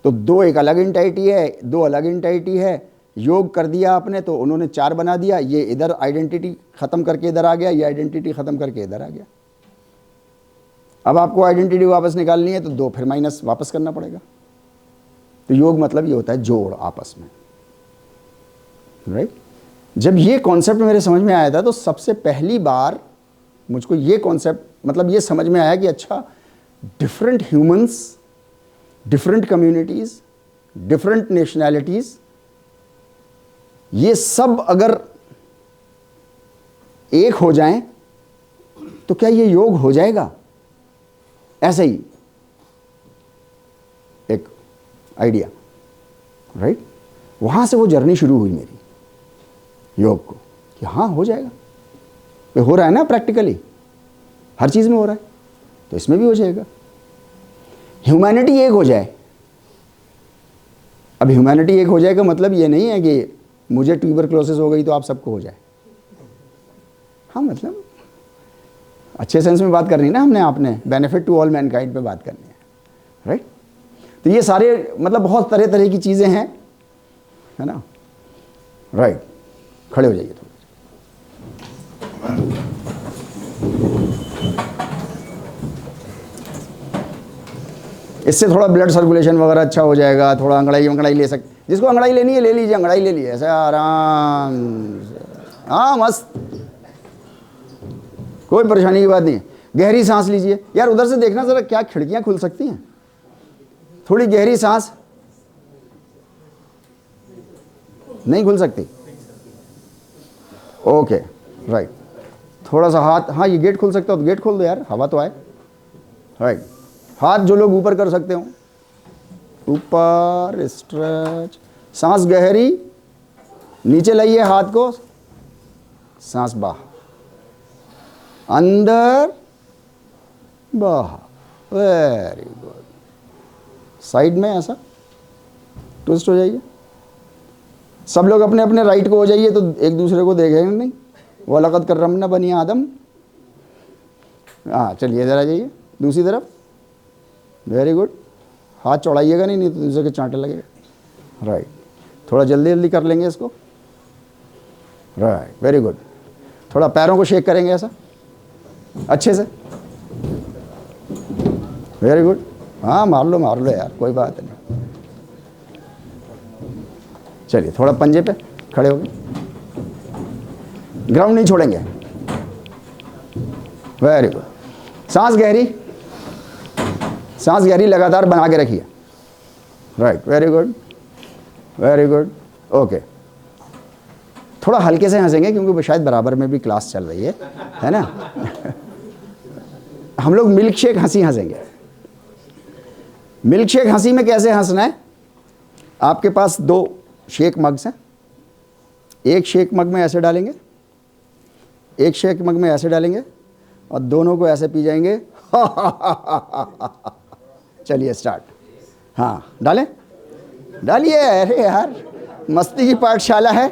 तो 2 एक अलग एंटिटी है, 2 अलग एंटिटी है, योग कर दिया आपने तो उन्होंने 4 बना दिया। ये इधर आइडेंटिटी ख़त्म करके इधर आ गया, ये आइडेंटिटी ख़त्म करके इधर आ गया। अब आपको आइडेंटिटी वापस निकालनी है तो 2 फिर माइनस वापस करना पड़ेगा। तो योग मतलब ये होता है जोड़ आपस में, राइट? जब ये कॉन्सेप्ट मेरे समझ में आया था तो सबसे पहली बार मुझको ये कॉन्सेप्ट मतलब ये समझ में आया कि अच्छा, different humans, different communities, different nationalities, ये सब अगर एक हो जाएं तो क्या ये योग हो जाएगा? ऐसे ही एक आइडिया, राइट? वहाँ से वो जर्नी शुरू हुई मेरी योग को कि हाँ हो जाएगा। ये हो रहा है ना प्रैक्टिकली, हर चीज़ में हो रहा है, तो इसमें भी हो जाएगा। ह्यूमैनिटी एक हो जाए। अब ह्यूमैनिटी एक हो जाए का मतलब ये नहीं है कि मुझे ट्यूबरक्लोसिस हो गई तो आप सबको हो जाए। हाँ, मतलब अच्छे सेंस में बात करनी है ना हमने, आपने बेनिफिट टू ऑल मैनकाइंड पे बात करनी है, राइट? तो ये सारे मतलब बहुत तरह तरह की चीज़ें हैं, है ना, राइट? खड़े हो जाइए थोड़ा। इससे थोड़ा ब्लड सर्कुलेशन वगैरह अच्छा हो जाएगा, थोड़ा अंगड़ाई ले सकते, जिसको अंगड़ाई लेनी है ले लीजिए, अंगड़ाई ले लीजिए ऐसे आराम से, हाँ मस्त, कोई परेशानी की बात नहीं है। गहरी सांस लीजिए यार, उधर से देखना ज़रा, क्या खिड़कियाँ खुल सकती हैं? थोड़ी गहरी सांस, नहीं खुल सकती? ओके राइट, थोड़ा सा हाथ, हाँ ये गेट खुल सकता हो तो गेट खोल दो यार, हवा तो आए। राइट, हाथ जो लोग ऊपर कर सकते हो, ऊपर स्ट्रेच, सांस गहरी, नीचे लाइए हाथ को, सांस बाहर, अंदर बाहर, वेरी गुड। साइड में ऐसा ट्विस्ट हो जाइए। सब लोग अपने अपने राइट को हो जाइए तो एक दूसरे को देखेंगे नहीं। वो लक़द कर्रमना बनी आदम। हाँ चलिए इधर आ जाइए, दूसरी तरफ, वेरी गुड। हाथ चौड़ाइएगा नहीं तो दूसरे के चांटे लगेगा। राइट, थोड़ा जल्दी जल्दी कर लेंगे इसको। Right, very good. थोड़ा पैरों को शेक करेंगे ऐसा अच्छे से, वेरी गुड। हाँ मार लो यार, कोई बात नहीं। चलिए थोड़ा पंजे पे खड़े हो गए, ग्राउंड नहीं छोड़ेंगे। Very good. सांस गहरी, सांस गहरी लगातार बना के रखिए। Right, very good, very good. Okay, थोड़ा हल्के से हंसेंगे क्योंकि शायद बराबर में भी क्लास चल रही है ना। हम लोग मिल्क शेक हंसी हंसेंगे। मिल्क शेक हंसी में कैसे हंसना है? आपके पास 2 शेक मग्स हैं, एक शेक मग में ऐसे डालेंगे, एक शेक मग में ऐसे डालेंगे और दोनों को ऐसे पी जाएंगे। चलिए स्टार्ट। हाँ डालें, डालिए। अरे यार मस्ती की पाठशाला है।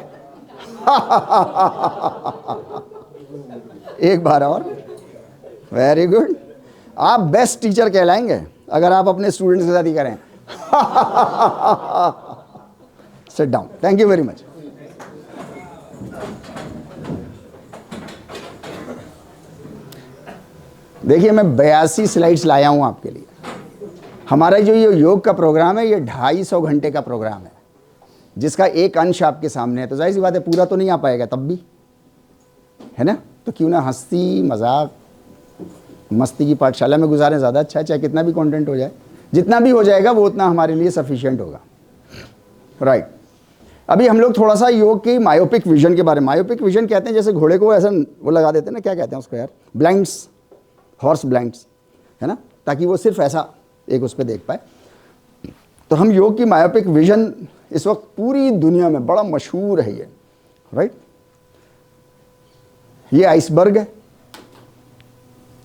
एक बार और, वेरी गुड। आप बेस्ट टीचर कहलाएंगे अगर आप अपने स्टूडेंट्स के साथ ही करें। Sit down, thank you very much. देखिए मैं 82 स्लाइड्स लाया हूं आपके लिए। हमारा जो ये योग का प्रोग्राम है ये 250 घंटे का प्रोग्राम है, जिसका एक अंश आपके सामने है। तो जाहिर सी बात है पूरा तो नहीं आ पाएगा तब भी, है ना। तो क्यों ना हंसी मजाक मस्ती की पाठशाला में गुजारें, ज़्यादा अच्छा है। चाहे कितना भी कंटेंट हो जाए, जितना भी हो जाएगा वो उतना हमारे लिए सफिशिएंट होगा। राइट, अभी हम लोग थोड़ा सा योग की मायोपिक विजन के बारे में। मायोपिक विजन कहते हैं जैसे घोड़े को ऐसा वो लगा देते हैं ना, क्या कहते हैं उसको यार, ब्लाइंड्स, हॉर्स ब्लाइंड्स, है ना, ताकि वो सिर्फ ऐसा एक उस पर देख पाए। तो हम योग की मायोपिक विजन इस वक्त पूरी दुनिया में बड़ा मशहूर है ये। राइट, ये आइसबर्ग है।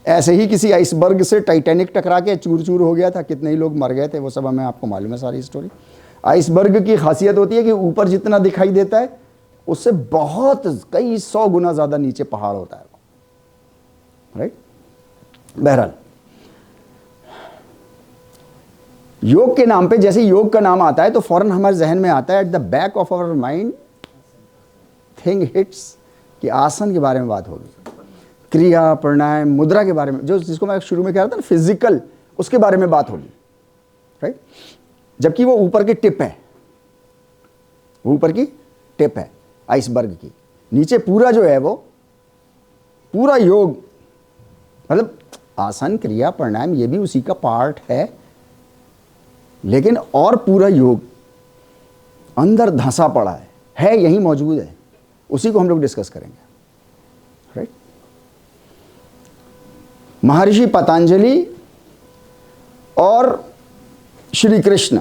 ऐसे ही किसी आइसबर्ग से टाइटैनिक टकरा के चूर चूर हो गया था, कितने ही लोग मर गए थे, वो सब हमें आपको मालूम है सारी स्टोरी। आइसबर्ग की खासियत होती है कि ऊपर जितना दिखाई देता है उससे बहुत कई 100 गुना ज़्यादा नीचे पहाड़ होता है। राइट, बहरहाल योग के नाम पे, जैसे योग का नाम आता है तो फौरन हमारे जहन में आता है, at the back of our mind thing hits, कि आसन के बारे में बात होगी, क्रिया प्राणायाम मुद्रा के बारे में, जो जिसको मैं शुरू में कह रहा था ना फिजिकल, उसके बारे में बात होगी। राइट, जबकि वो ऊपर की टिप है, वो ऊपर की टिप है आइसबर्ग की। नीचे पूरा जो है वो पूरा योग, मतलब आसन क्रिया प्राणायाम ये भी उसी का पार्ट है, लेकिन और पूरा योग अंदर धंसा पड़ा है यही मौजूद है। उसी को हम लोग डिस्कस करेंगे। राइट, महर्षि पतंजलि और श्री कृष्ण,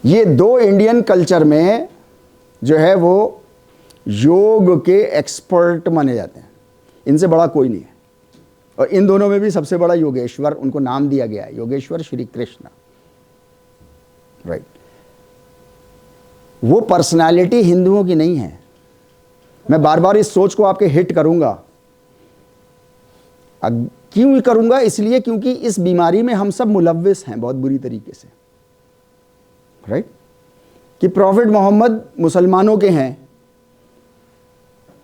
ये 2 इंडियन कल्चर में जो है वो योग के एक्सपर्ट माने जाते हैं। इनसे बड़ा कोई नहीं है। और इन दोनों में भी सबसे बड़ा योगेश्वर, उनको नाम दिया गया है योगेश्वर श्री कृष्ण। राइट, वो पर्सनालिटी हिंदुओं की नहीं है। मैं बार बार इस सोच को आपके हिट करूंगा। क्यों करूंगा? इसलिए क्योंकि इस बीमारी में हम सब मुलव्विस हैं बहुत बुरी तरीके से। राइट, कि प्रॉफिट मोहम्मद मुसलमानों के हैं,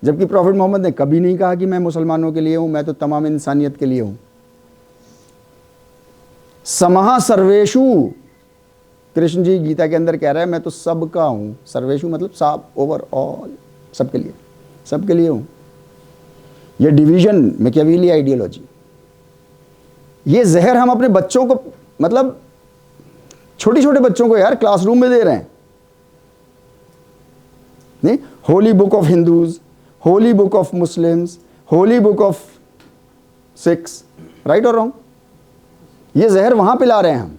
जबकि प्रॉफिट मोहम्मद ने कभी नहीं कहा कि मैं मुसलमानों के लिए हूं, मैं तो तमाम इंसानियत के लिए हूं। समहा सर्वेशु, कृष्ण जी गीता के अंदर कह रहा है मैं तो सबका हूं। सर्वेशु मतलब सब, ओवरऑल, सबके लिए, सबके लिए हूं। ये डिवीजन मैकियावेली आइडियोलॉजी, ये जहर हम अपने बच्चों को, मतलब छोटे छोटे बच्चों को यार क्लासरूम में दे रहे हैं। नहीं, Holi book of Hindus, Holi book of Muslims, Holi book of Sikhs, right और रॉन्ग? ये जहर वहां पिला रहे हैं हम,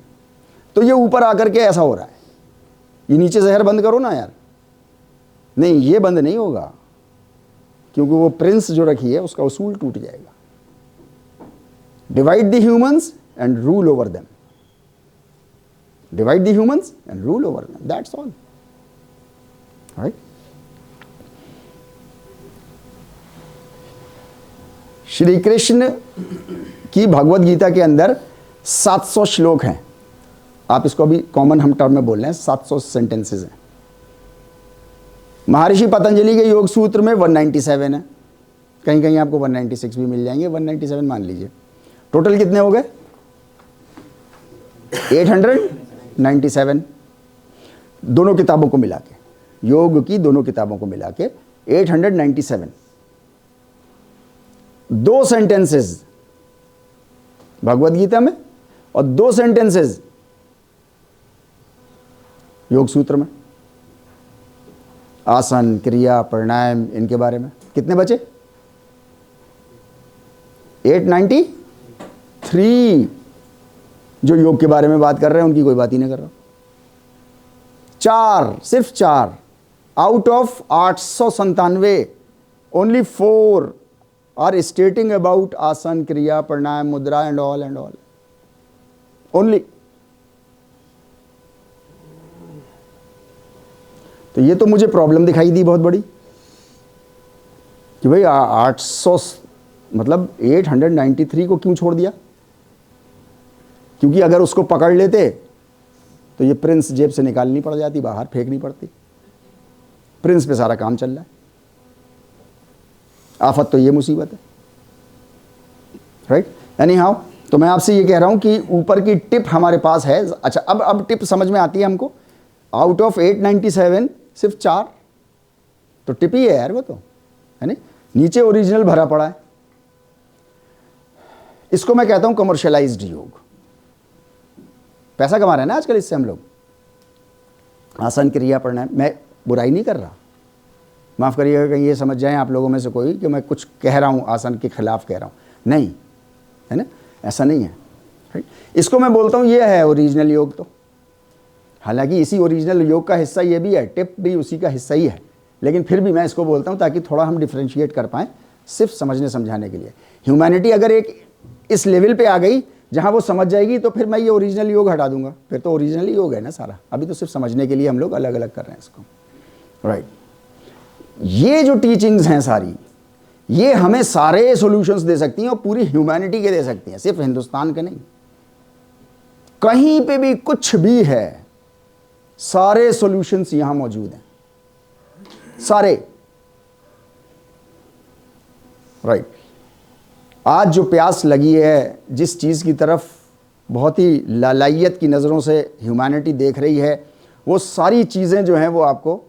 तो ये ऊपर आकर के ऐसा हो रहा है। ये नीचे जहर बंद करो ना यार, नहीं ये बंद नहीं होगा, क्योंकि वो प्रिंस जो रखी है उसका उसूल टूट जाएगा। Divide the humans and rule over them, divide the humans and rule over them, that's all, right? Shri Krishna की भगवत गीता के अंदर 700 श्लोक हैं। आप इसको अभी कॉमन हम टर्म में बोल रहे हैं, 700 सेंटेंसेस हैं। महर्षि पतंजलि के योग सूत्र में 197 है, कहीं कहीं आपको 196 भी मिल जाएंगे, 197 मान लीजिए। टोटल कितने हो गए? 897। दोनों किताबों को मिला के, योग की दोनों किताबों को मिला के 897। 2 सेंटेंसेस भगवत गीता में और 2 सेंटेंसेस योग सूत्र में। आसन, क्रिया, प्राणायाम, इनके बारे में कितने बचे? 893। जो योग के बारे में बात कर रहे हैं उनकी कोई बात ही नहीं कर रहा। 4, सिर्फ 4 out of 897, only 4 are stating about asana, kriya, प्राणायाम, मुद्रा एंड ऑल ओनली। तो ये तो मुझे प्रॉब्लम दिखाई दी बहुत बड़ी कि भाई 800 मतलब 893 को क्यों छोड़ दिया? क्योंकि अगर उसको पकड़ लेते तो ये प्रिंस जेब से निकालनी पड़ जाती, बाहर फेंकनी पड़ती। प्रिंस पे सारा काम चल रहा है। आफत तो ये मुसीबत है, राइट? एनी हाउ, तो मैं आपसे ये कह रहा हूं कि ऊपर की टिप हमारे पास है। अच्छा, अब टिप समझ में आती है हमको। आउट ऑफ 897 सिर्फ 4 तो टिप ही है यार, वो तो है नहीं। नीचे ओरिजिनल भरा पड़ा है। इसको मैं कहता हूं कमर्शियलाइज्ड योग। पैसा कमा रहे हैं ना आजकल इससे हम लोग। आसन, क्रिया, प्राणायाम, मैं बुराई नहीं कर रहा, माफ़ करिएगा कहीं ये समझ जाएं आप लोगों में से कोई कि मैं कुछ कह रहा हूँ आसन के खिलाफ कह रहा हूँ, नहीं, है ना, ऐसा नहीं है, राइट? इसको मैं बोलता हूँ ये है ओरिजिनल योग। तो हालांकि इसी ओरिजिनल योग का हिस्सा ये भी है, टिप भी उसी का हिस्सा ही है, लेकिन फिर भी मैं इसको बोलता हूँ ताकि थोड़ा हम डिफ्रेंशिएट कर पाएँ, सिर्फ समझने समझाने के लिए। ह्यूमैनिटी अगर एक इस लेवल पे आ गई जहाँ वो समझ जाएगी तो फिर मैं ये ओरिजिनल योग हटा दूंगा, फिर तो ओरिजिनल योग है ना सारा। अभी तो सिर्फ समझने के लिए हम लोग अलग अलग कर रहे हैं इसको, राइट? ये जो टीचिंग्स हैं सारी, ये हमें सारे सॉल्यूशंस दे सकती हैं और पूरी ह्यूमैनिटी के दे सकती हैं, सिर्फ हिंदुस्तान के नहीं। कहीं पे भी कुछ भी है, सारे सॉल्यूशंस यहां मौजूद हैं, सारे, राइट? आज जो प्यास लगी है, जिस चीज़ की तरफ बहुत ही लालायत की नज़रों से ह्यूमैनिटी देख रही है, वो सारी चीज़ें जो हैं वो आपको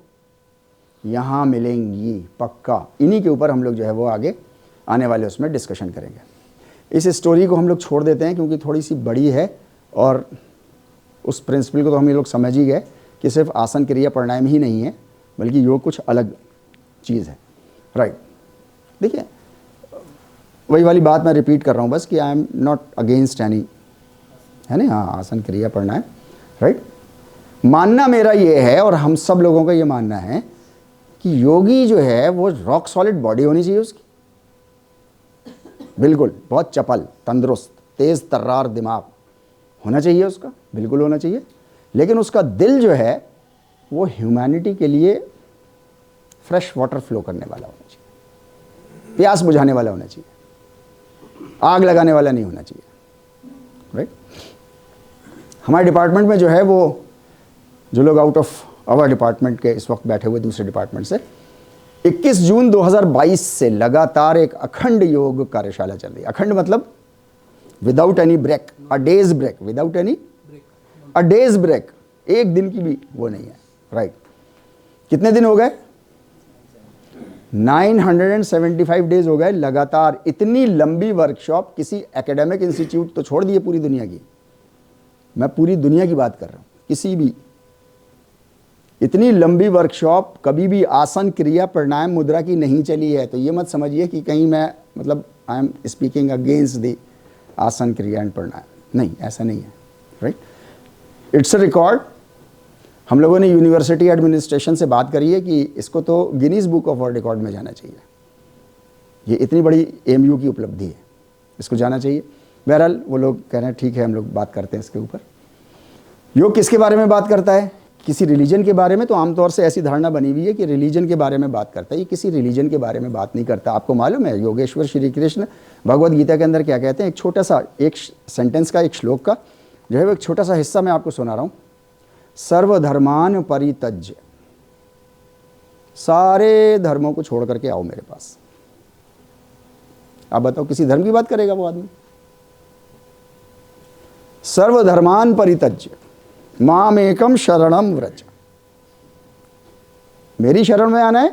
यहाँ मिलेंगी पक्का। इन्हीं के ऊपर हम लोग जो है वो आगे आने वाले उसमें डिस्कशन करेंगे। इस स्टोरी को हम लोग छोड़ देते हैं क्योंकि थोड़ी सी बड़ी है और उस प्रिंसिपल को तो हम ये लोग समझ ही गए कि सिर्फ आसन, क्रिया, प्राणायाम ही नहीं है, बल्कि योग कुछ अलग चीज़ है, राइट? देखिए, वही वाली बात मैं रिपीट कर रहा हूँ बस कि I am not against any, है ना, हाँ, आसन, क्रिया, प्राणायाम, राइट? मानना मेरा ये है और हम सब लोगों का ये मानना है कि योगी जो है वो रॉक सॉलिड बॉडी होनी चाहिए उसकी, बिल्कुल बहुत चपल, तंदुरुस्त, तेज़ तर्रार दिमाग होना चाहिए उसका, बिल्कुल होना चाहिए। लेकिन उसका दिल जो है वो ह्यूमैनिटी के लिए फ्रेश वाटर फ्लो करने वाला होना चाहिए, प्यास बुझाने वाला होना चाहिए, आग लगाने वाला नहीं होना चाहिए, राइट? हमारे डिपार्टमेंट में जो है वो जो लोग आउट ऑफ आवर डिपार्टमेंट के इस वक्त बैठे हुए दूसरे डिपार्टमेंट से, 21 जून 2022 से लगातार एक अखंड योग कार्यशाला चल रही है। अखंड मतलब विदाउट एनी ब्रेक, अ डेज ब्रेक, विदाउट एनी अ डेज ब्रेक, एक दिन की भी वो नहीं है, राइट? कितने दिन हो गए? 975 डेज हो गए लगातार। इतनी लंबी वर्कशॉप किसी एकेडमिक इंस्टीट्यूट तो छोड़ दिए पूरी दुनिया की, मैं पूरी दुनिया की बात कर रहा हूँ, किसी भी इतनी लंबी वर्कशॉप कभी भी आसन, क्रिया, प्राणायाम, मुद्रा की नहीं चली है। तो ये मत समझिए कि कहीं मैं मतलब I am speaking against the आसन, क्रिया एंड प्राणायाम। नहीं, ऐसा नहीं है, राइट। It's a record. हम लोगों ने यूनिवर्सिटी एडमिनिस्ट्रेशन से बात करी है कि इसको तो Guinness book of world record में जाना चाहिए। ये इतनी बड़ी एमयू की उपलब्धि है, इसको जाना चाहिए। बहरहाल वो लोग कह रहे हैं ठीक है, हम लोग बात करते हैं इसके ऊपर। योग किसके बारे में बात करता है? किसी रिलीजन के बारे में। तो आमतौर से ऐसी धारणा बनी हुई है कि रिलीजन के बारे में बात करता है, ये किसी रिलीजन के बारे में बात नहीं करता। आपको मालूम है योगेश्वर श्री कृष्ण भगवद गीता के अंदर क्या कहते हैं? एक छोटा सा एक सेंटेंस का, एक श्लोक का जो है वो एक छोटा सा हिस्सा मैं आपको सुना रहा हूँ। सर्वधर्मान परित्यज्य, सारे धर्मों को छोड़ करके आओ मेरे पास। आप बताओ किसी धर्म की बात करेगा वो आदमी? सर्वधर्मान परित्यज्य माम एकम शरणम व्रज। मेरी शरण में आना है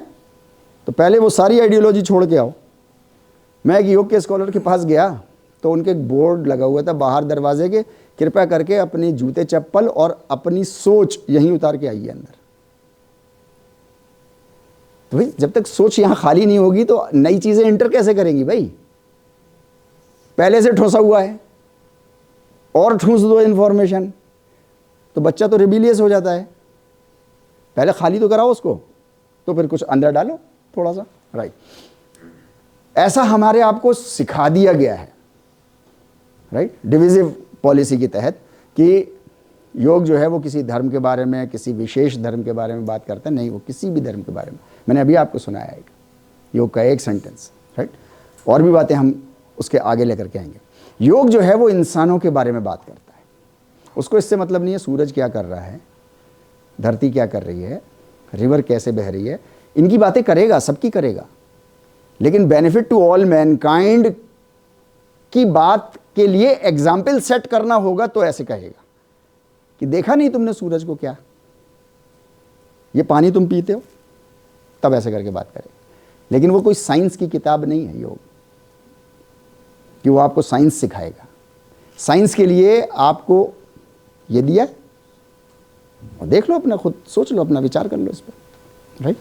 तो पहले वो सारी आइडियोलॉजी छोड़ के आओ। मैं एक योग के स्कॉलर के पास गया तो उनके एक बोर्ड लगा हुआ था बाहर दरवाजे के, कृपया करके अपनी जूते चप्पल और अपनी सोच यहीं उतार के आइए अंदर। तो भाई जब तक सोच यहां खाली नहीं होगी तो नई चीजें एंटर कैसे करेंगी भाई? पहले से ठोसा हुआ है और ठूस दो इंफॉर्मेशन तो बच्चा तो रिबेलियस हो जाता है। पहले खाली तो कराओ उसको, तो फिर कुछ अंदर डालो थोड़ा सा, राइट। ऐसा हमारे आपको सिखा दिया गया है, राइट, डिविजिव पॉलिसी के तहत कि योग जो है वो किसी धर्म के बारे में, किसी विशेष धर्म के बारे में बात करता है। नहीं, वो किसी भी धर्म के बारे में। मैंने अभी आपको सुनाया है योग का एक सेंटेंस, राइट। और भी बातें हम उसके आगे लेकर के आएंगे। योग जो है वो इंसानों के बारे में बात करता है। उसको इससे मतलब नहीं है सूरज क्या कर रहा है, धरती क्या कर रही है, रिवर कैसे बह रही है, इनकी बातें करेगा, सबकी करेगा। लेकिन बेनिफिट टू ऑल मैनकाइंड की बात के लिए एग्जाम्पल सेट करना होगा तो ऐसे कहेगा कि देखा नहीं तुमने सूरज को, क्या ये पानी तुम पीते हो, तब ऐसे करके बात करेगा। लेकिन वो कोई साइंस की किताब नहीं है योग कि वो आपको साइंस सिखाएगा। साइंस के लिए आपको ये दिया और देख लो, अपना खुद सोच लो, अपना विचार कर लो इस पर, राइट।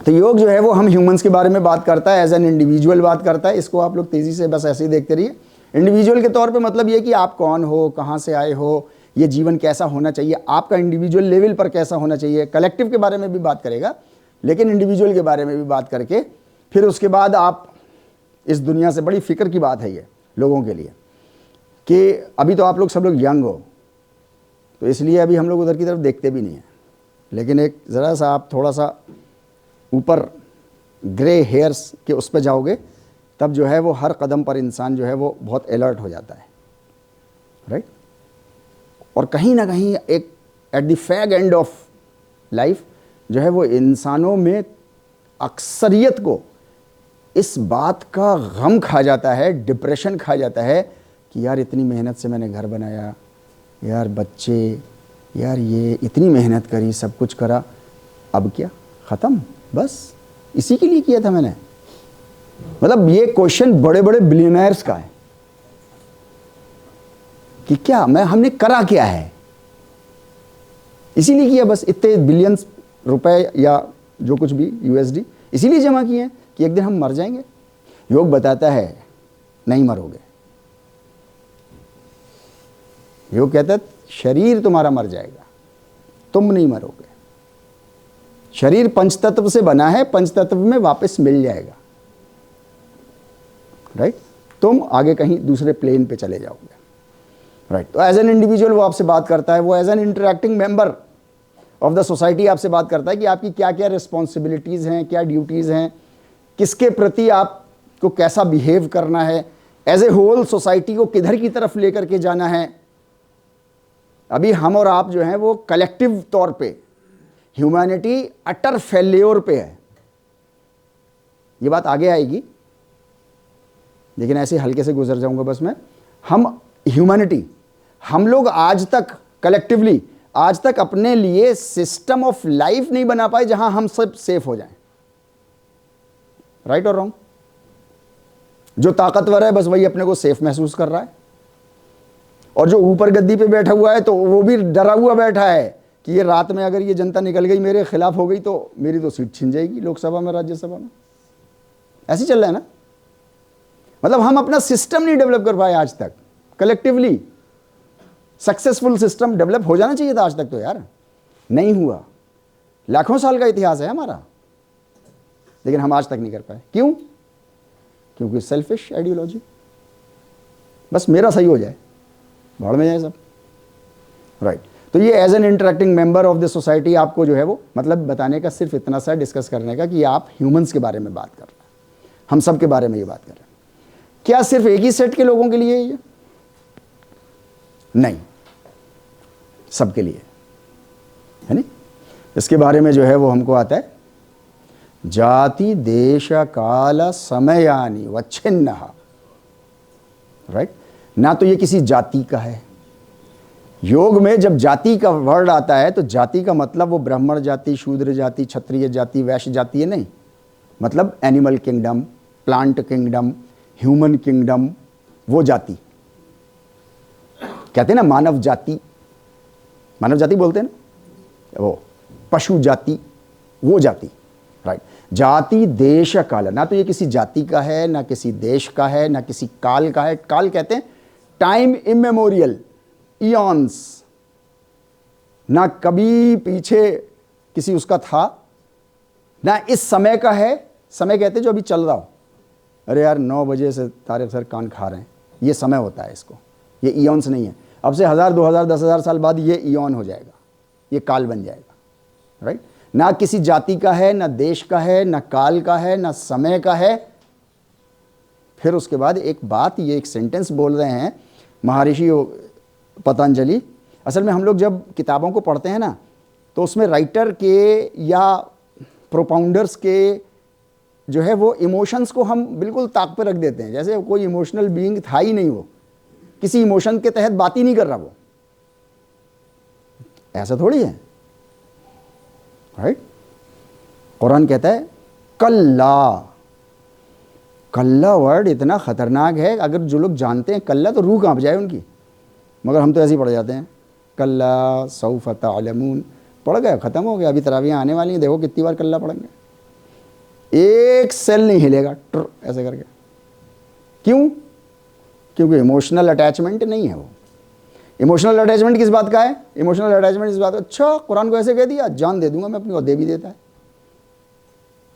तो योग जो है वो हम ह्यूमंस के बारे में बात करता है, एज एन इंडिविजुअल बात करता है। इसको आप लोग तेजी से बस ऐसे ही देखते रहिए। इंडिविजुअल के तौर पे मतलब ये कि आप कौन हो, कहाँ से आए हो, ये जीवन कैसा होना चाहिए, आपका इंडिविजुअल लेवल पर कैसा होना चाहिए। कलेक्टिव के बारे में भी बात करेगा, लेकिन इंडिविजुअल के बारे में भी बात करके फिर उसके बाद आप इस दुनिया से, बड़ी फिक्र की बात है ये लोगों के लिए कि अभी तो आप लोग सब लोग यंग हो, तो इसलिए अभी हम लोग उधर की तरफ देखते भी नहीं हैं। लेकिन एक ज़रा सा आप थोड़ा सा ऊपर ग्रे हेयर्स के उस पर जाओगे, तब जो है वो हर कदम पर इंसान जो है वो बहुत अलर्ट हो जाता है, राइट। और कहीं ना कहीं एक at the fag end of life जो है वो इंसानों में अक्सरियत को इस बात का गम खा जाता है, डिप्रेशन खा जाता है कि यार इतनी मेहनत से मैंने घर बनाया, यार बच्चे, यार ये इतनी मेहनत करी, सब कुछ करा, अब क्या, ख़त्म, बस इसी के लिए किया था मैंने। मतलब ये क्वेश्चन बड़े बड़े बिलियनर्स का है कि क्या हमने करा क्या है, इसीलिए किया, बस इतने बिलियंस रुपए या जो कुछ भी यूएसडी इसीलिए जमा किए हैं कि एक दिन हम मर जाएंगे। योग बताता है नहीं मरोगे। योग कहता है शरीर तुम्हारा मर जाएगा, तुम नहीं मरोगे। शरीर पंचतत्व से बना है, पंचतत्व में वापस मिल जाएगा, राइट। तुम आगे कहीं दूसरे प्लेन पे चले जाओगे, राइट। तो एज एन इंडिविजुअल वो आपसे बात करता है, वो as an interacting member of the society आपसे बात करता है कि आपकी क्या क्या रिस्पॉन्सिबिलिटीज़ हैं, क्या ड्यूटीज़ हैं, किसके प्रति आपको कैसा बिहेव करना है, एज ए होल सोसाइटी को किधर की तरफ लेकर के जाना है। अभी हम और आप जो हैं वो कलेक्टिव तौर पे ह्यूमैनिटी अटर फेल्योर पे है, ये बात आगे आएगी, लेकिन ऐसे हल्के से गुजर जाऊंगा बस मैं। हम ह्यूमैनिटी, हम लोग आज तक कलेक्टिवली आज तक अपने लिए सिस्टम ऑफ लाइफ नहीं बना पाए जहां हम सब सेफ हो जाएं, राइट और रॉन्ग। जो ताकतवर है बस वही अपने को सेफ महसूस कर रहा है, और जो ऊपर गद्दी पे बैठा हुआ है तो वो भी डरा हुआ बैठा है कि ये रात में अगर ये जनता निकल गई मेरे खिलाफ हो गई तो मेरी तो सीट छिन जाएगी लोकसभा में, राज्यसभा में। ऐसे चल रहा है ना। मतलब हम अपना सिस्टम नहीं डेवलप कर पाए आज तक कलेक्टिवली। सक्सेसफुल सिस्टम डेवलप हो जाना चाहिए था आज तक, तो यार नहीं हुआ। लाखों साल का इतिहास है हमारा, लेकिन हम आज तक नहीं कर पाए। क्यों? क्योंकि सेल्फिश आइडियोलॉजी, बस मेरा सही हो जाए, भाड़ में जाए सब। राइट। तो ये as an interacting member of the society आपको जो है वो मतलब बताने का, सिर्फ इतना सा डिस्कस करने का कि आप ह्यूमंस के बारे में बात कर रहे हैं, हम सब के बारे में ये बात कर रहे हैं। क्या सिर्फ एक ही सेट के लोगों के लिए ये? नहीं, सबके लिए है नहीं। इसके बारे में जो है वो हमको आता है जाति देश काल समयानि वच्छिन्न। राइट। ना तो ये किसी जाति का है। योग में जब जाति का वर्ड आता है तो जाति का मतलब वो ब्राह्मण जाति, शूद्र जाति, क्षत्रिय जाति, वैश्य जाति है नहीं। मतलब animal kingdom, plant kingdom, human kingdom, वो जाति कहते हैं ना। मानव जाति, मानव जाति बोलते हैं ना, वो पशु जाति, वो जाति। राइट। जाति देश काल, ना तो ये किसी जाति का है, ना किसी देश का है, ना किसी काल का है। काल कहते हैं टाइम इमेमोरियल, इयॉन्स, ना कभी पीछे किसी उसका था, ना इस समय का है। समय कहते हैं जो अभी चल रहा हो। अरे यार 9 बजे से तारिक सर कान खा रहे हैं, ये समय होता है इसको, ये इयॉन्स नहीं है। अब से 1000, 2000, 10,000 साल बाद ये इयॉन हो जाएगा, ये काल बन जाएगा। राइट। ना किसी जाति का है, ना देश का है, ना काल का है, ना समय का है। फिर उसके बाद एक बात, ये एक सेंटेंस बोल रहे हैं महर्षि पतंजलि। असल में हम लोग जब किताबों को पढ़ते हैं ना, तो उसमें राइटर के या प्रोपाउंडर्स के जो है वो इमोशंस को हम बिल्कुल ताक पे रख देते हैं, जैसे कोई इमोशनल बीइंग था ही नहीं, वो किसी इमोशन के तहत बात ही नहीं कर रहा वो। ऐसा थोड़ी है। राइट। कुरान कहता है कल्ला। कल्ला वर्ड इतना खतरनाक है, अगर जो लोग जानते हैं कल्ला तो रूह कांप जाए उनकी, मगर हम तो ऐसे ही पढ़ जाते हैं कल्ला सौफ तअलमून, पढ़ गए, ख़त्म हो गया। अभी तरावियाँ आने वाली हैं, देखो कितनी बार कल्ला पढ़ेंगे, एक सेल नहीं हिलेगा ऐसे करके। क्यों? क्योंकि इमोशनल अटैचमेंट नहीं है वो। इमोशनल अटैचमेंट किस बात का है? इमोशनल अटैचमेंट इस बात का, अच्छा कुरान को ऐसे कह दिया, जान दे दूंगा मैं अपनी, और दे भी देता है,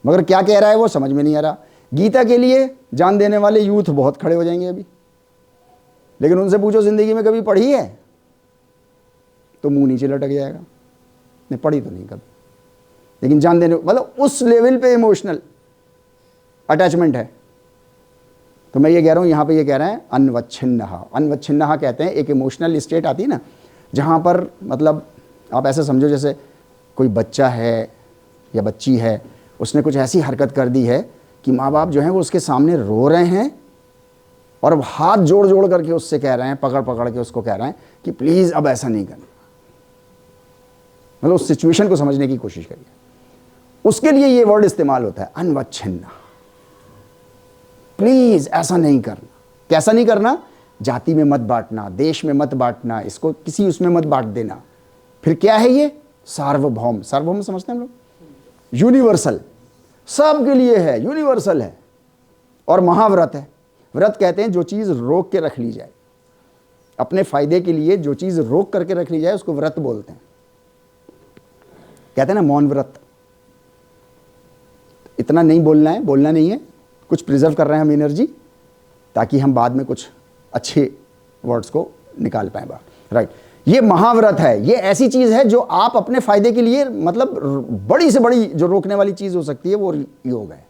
मगर क्या कह रहा है वो समझ में नहीं आ रहा। गीता के लिए जान देने वाले यूथ बहुत खड़े हो जाएंगे अभी, लेकिन उनसे पूछो जिंदगी में कभी पढ़ी है, तो मुंह नीचे लटक जाएगा, नहीं पढ़ी तो नहीं कभी। लेकिन जान देने मतलब उस लेवल पे इमोशनल अटैचमेंट है। तो मैं ये कह रहा हूँ, यहाँ पे ये कह रहे हैं अनवच्छिन्नः। अनवच्छिन्नः कहते हैं एक इमोशनल स्टेट आती है ना, जहाँ पर मतलब आप ऐसे समझो जैसे कोई बच्चा है या बच्ची है, उसने कुछ ऐसी हरकत कर दी है कि माँ बाप जो हैं वो उसके सामने रो रहे हैं और अब हाथ जोड़ जोड़ करके उससे कह रहे हैं, पकड़ पकड़ के उसको कह रहे हैं कि प्लीज़ अब ऐसा नहीं करना। मतलब उस सिचुएशन को समझने की कोशिश करिए, उसके लिए ये वर्ड इस्तेमाल होता है अनवच्छिन्न। प्लीज ऐसा नहीं करना। कैसा नहीं करना? जाति में मत बांटना, देश में मत बांटना, इसको किसी उसमें मत बांट देना। फिर क्या है ये? सार्वभौम। सार्वभौम समझते हैं हम लोग, यूनिवर्सल, सबके लिए है, यूनिवर्सल है। और महाव्रत है। व्रत कहते हैं जो चीज़ रोक के रख ली जाए, अपने फायदे के लिए जो चीज़ रोक करके रख ली जाए उसको व्रत बोलते हैं। कहते हैं ना मौन व्रत। इतना नहीं बोलना है, बोलना नहीं है, कुछ प्रिजर्व कर रहे हैं हम एनर्जी, ताकि हम बाद में कुछ अच्छे वर्ड्स को निकाल पाएं बाहर। राइट। ये महाव्रत है, ये ऐसी चीज़ है जो आप अपने फायदे के लिए, मतलब बड़ी से बड़ी जो रोकने वाली चीज़ हो सकती है वो योग है।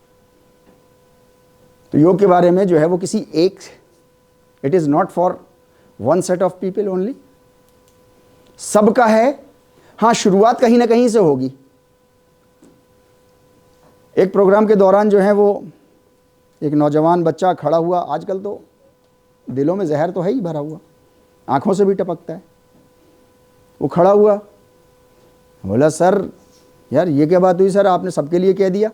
तो योग के बारे में जो है वो किसी एक, it is not for one set of people only, सबका है। हाँ, शुरुआत कहीं ना कहीं से होगी। एक प्रोग्राम के दौरान जो है वो एक नौजवान बच्चा खड़ा हुआ, आजकल तो दिलों में जहर तो है ही भरा हुआ, आंखों से भी टपकता है। वो खड़ा हुआ, बोला सर यार ये क्या बात हुई सर, आपने सबके लिए कह दिया,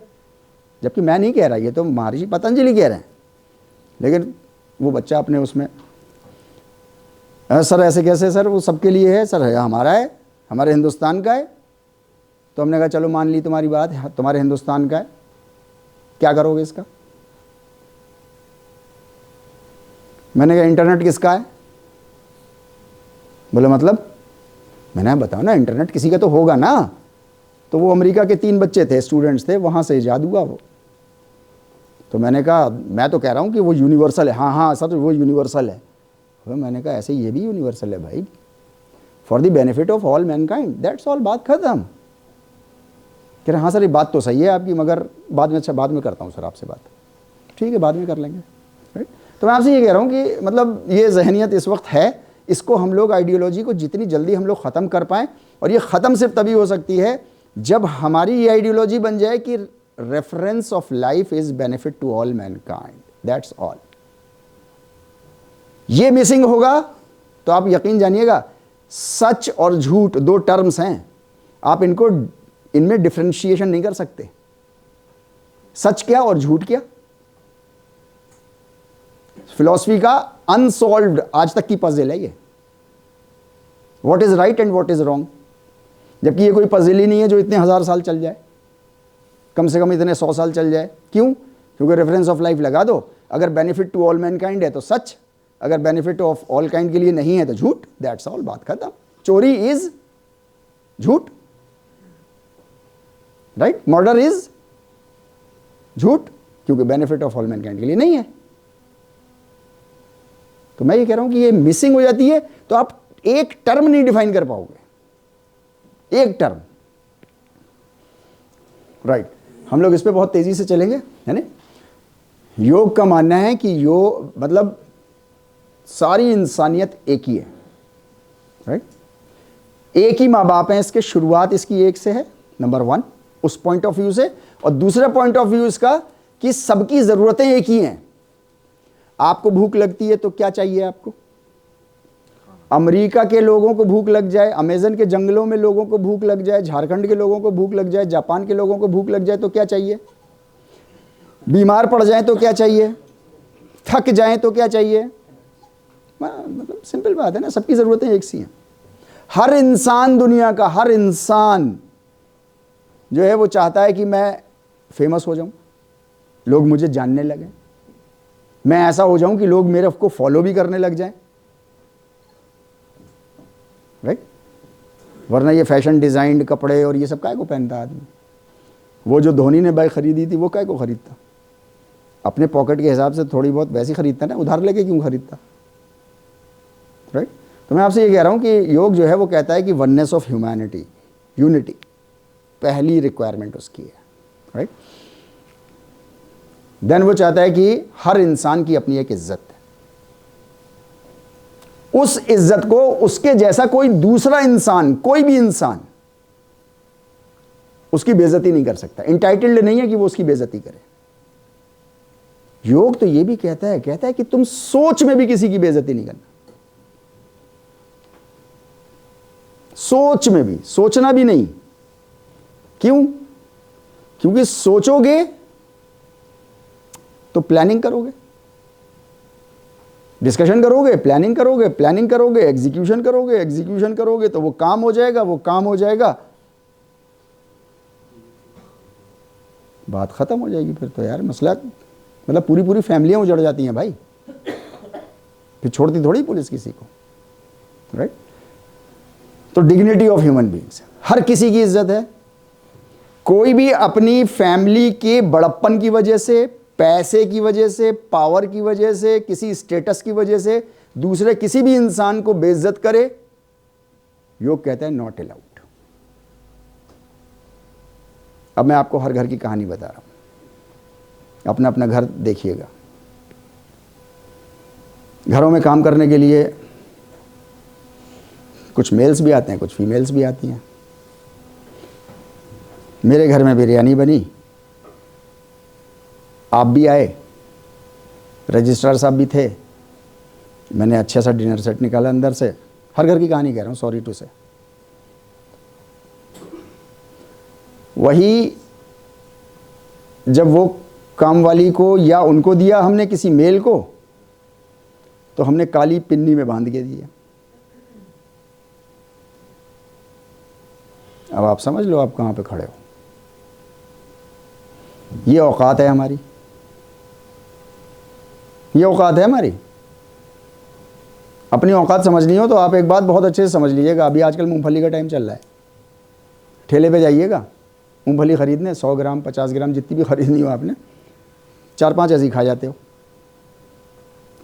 जबकि मैं नहीं कह रहा, ये तो महर्षि पतंजलि कह रहे हैं। लेकिन वो बच्चा अपने उसमें, सर ऐसे कैसे सर, वो सबके लिए है सर, हमारा है, हमारे हिंदुस्तान का है। तो हमने कहा चलो मान ली तुम्हारी बात, तुम्हारे हिंदुस्तान का है, क्या करोगे इसका? मैंने कहा इंटरनेट किसका है? बोले मतलब? मैंने बताओ ना, इंटरनेट किसी का तो होगा ना। तो वो अमेरिका के 3 बच्चे थे, स्टूडेंट्स थे, वहाँ से ईजाद हुआ वो। तो मैंने कहा मैं तो कह रहा हूँ कि वो यूनिवर्सल है। हाँ हाँ सर वो यूनिवर्सल है। तो मैंने कहा ऐसे ये भी यूनिवर्सल है भाई, for the benefit of all mankind, that's all, बात खत्म। कह रहे हाँ सर ये बात तो सही है आपकी, मगर बाद में, अच्छा बाद में करता हूँ सर आपसे बात। ठीक है बाद में कर लेंगे, राइट। तो मैं आपसे ये कह रहा हूँ कि मतलब ये जहनियत इस वक्त है, इसको हम लोग आइडियोलॉजी को जितनी जल्दी हम लोग ख़त्म कर पाएँ, और ये ख़त्म सिर्फ तभी हो सकती है जब हमारी ये आइडियोलॉजी बन जाए कि reference of life is benefit to all mankind, that's all. ये मिसिंग होगा तो आप यकीन जानिएगा, सच और झूठ 2 टर्म्स हैं, आप इनमें डिफरेंशिएशन नहीं कर सकते। सच क्या और झूठ क्या? फिलॉसफी का अनसॉल्व्ड आज तक की पजल है ये, what is right and what is wrong. जबकि ये कोई पजल ही नहीं है जो इतने 1000 साल चल जाए, कम से कम इतने 100 साल चल जाए। क्यों? क्योंकि रेफरेंस ऑफ लाइफ लगा दो, अगर बेनिफिट टू ऑल मैनकाइंड है तो सच, अगर बेनिफिट ऑफ ऑल काइंड के लिए नहीं है तो झूठ, दैट्स ऑल, बात खत्म। चोरी इज झूठ, राइट, मर्डर इज झूठ, क्योंकि बेनिफिट ऑफ ऑल मैनकाइंड के लिए नहीं है। तो मैं ये कह रहा हूं कि ये मिसिंग हो जाती है तो आप एक टर्म नहीं डिफाइन कर पाओगे, एक टर्म, राइट। हम लोग इस पे बहुत तेजी से चलेंगे, है ना। योग का मानना है कि योग मतलब सारी इंसानियत एक ही है, राइट। एक ही माँ बाप हैं, इसके शुरुआत इसकी एक से है, नंबर 1 उस पॉइंट ऑफ व्यू से। और दूसरा पॉइंट ऑफ व्यू इसका कि सबकी ज़रूरतें एक ही हैं। आपको भूख लगती है तो क्या चाहिए आपको? अमेरिका के लोगों को भूख लग जाए, अमेज़न के जंगलों में लोगों को भूख लग जाए, झारखंड के लोगों को भूख लग जाए, जापान के लोगों को भूख लग जाए तो क्या चाहिए? बीमार पड़ जाए तो क्या चाहिए? थक जाए तो क्या चाहिए? मतलब सिंपल बात है ना, सबकी ज़रूरतें एक सी हैं। हर इंसान, दुनिया का हर इंसान जो है वो चाहता है कि मैं फेमस हो जाऊं, लोग मुझे जानने लगें, मैं ऐसा हो जाऊं कि लोग मेरे को फॉलो भी करने लग जाएं, राइट। वरना ये फैशन डिज़ाइंड कपड़े और ये सब काय को पहनता आदमी? वो जो धोनी ने बाइक खरीदी थी वो काय को खरीदता? अपने पॉकेट के हिसाब से थोड़ी बहुत वैसी खरीदता ना, उधार लेके क्यों खरीदता, राइट। तो मैं आपसे ये कह रहा हूँ कि योग जो है वो कहता है कि वननेस ऑफ ह्यूमैनिटी, यूनिटी पहली रिक्वायरमेंट उसकी है, राइट। देन वो चाहता है कि हर इंसान की अपनी एक इज्जत है, उस इज्जत को उसके जैसा कोई दूसरा इंसान, कोई भी इंसान उसकी बेइज्जती नहीं कर सकता, इंटाइटल्ड नहीं है कि वो उसकी बेइज्जती करे। योग तो ये भी कहता है कि तुम सोच में भी किसी की बेइज्जती नहीं करना, सोच में भी, सोचना भी नहीं। क्यों? क्योंकि सोचोगे तो प्लानिंग करोगे, डिस्कशन करोगे, प्लानिंग करोगे, प्लानिंग करोगे, एग्जीक्यूशन करोगे, एग्जीक्यूशन करोगे तो वो काम हो जाएगा, वो काम हो जाएगा, बात खत्म हो जाएगी। फिर तो यार मसला मतलब पूरी पूरी फैमिलियां उजड़ जाती हैं भाई, फिर छोड़ती थोड़ी पुलिस किसी को, राइट। तो डिग्निटी ऑफ ह्यूमन बीइंग्स, हर किसी की इज्जत है। कोई भी अपनी फैमिली के बड़प्पन की वजह से, पैसे की वजह से, पावर की वजह से, किसी स्टेटस की वजह से दूसरे किसी भी इंसान को बेइज्जत करे, योग कहता है नॉट अलाउड। अब मैं आपको हर घर की कहानी बता रहा हूं, अपना अपना घर देखिएगा। घरों में काम करने के लिए कुछ मेल्स भी आते हैं, कुछ फीमेल्स भी आती हैं। मेरे घर में बिरयानी बनी, आप भी आए, रजिस्ट्रार साहब भी थे, मैंने अच्छा सा डिनर सेट निकाला अंदर से। हर घर की कहानी कह रहा हूँ, सॉरी टू से। वही जब वो काम वाली को या उनको दिया हमने किसी मेल को, तो हमने काली पिन्नी में बांध के दिया। अब आप समझ लो आप कहाँ पे खड़े हो। ये औकात है हमारी, ये औकात है हमारी। अपनी औकात समझनी हो तो आप एक बात बहुत अच्छे से समझ लीजिएगा। अभी आजकल मूंगफली का टाइम चल रहा है, ठेले पे जाइएगा मूंगफली खरीदने, 100 ग्राम 50 ग्राम जितनी भी खरीदनी हो आपने, 4-5 ऐसे ही खा जाते हो।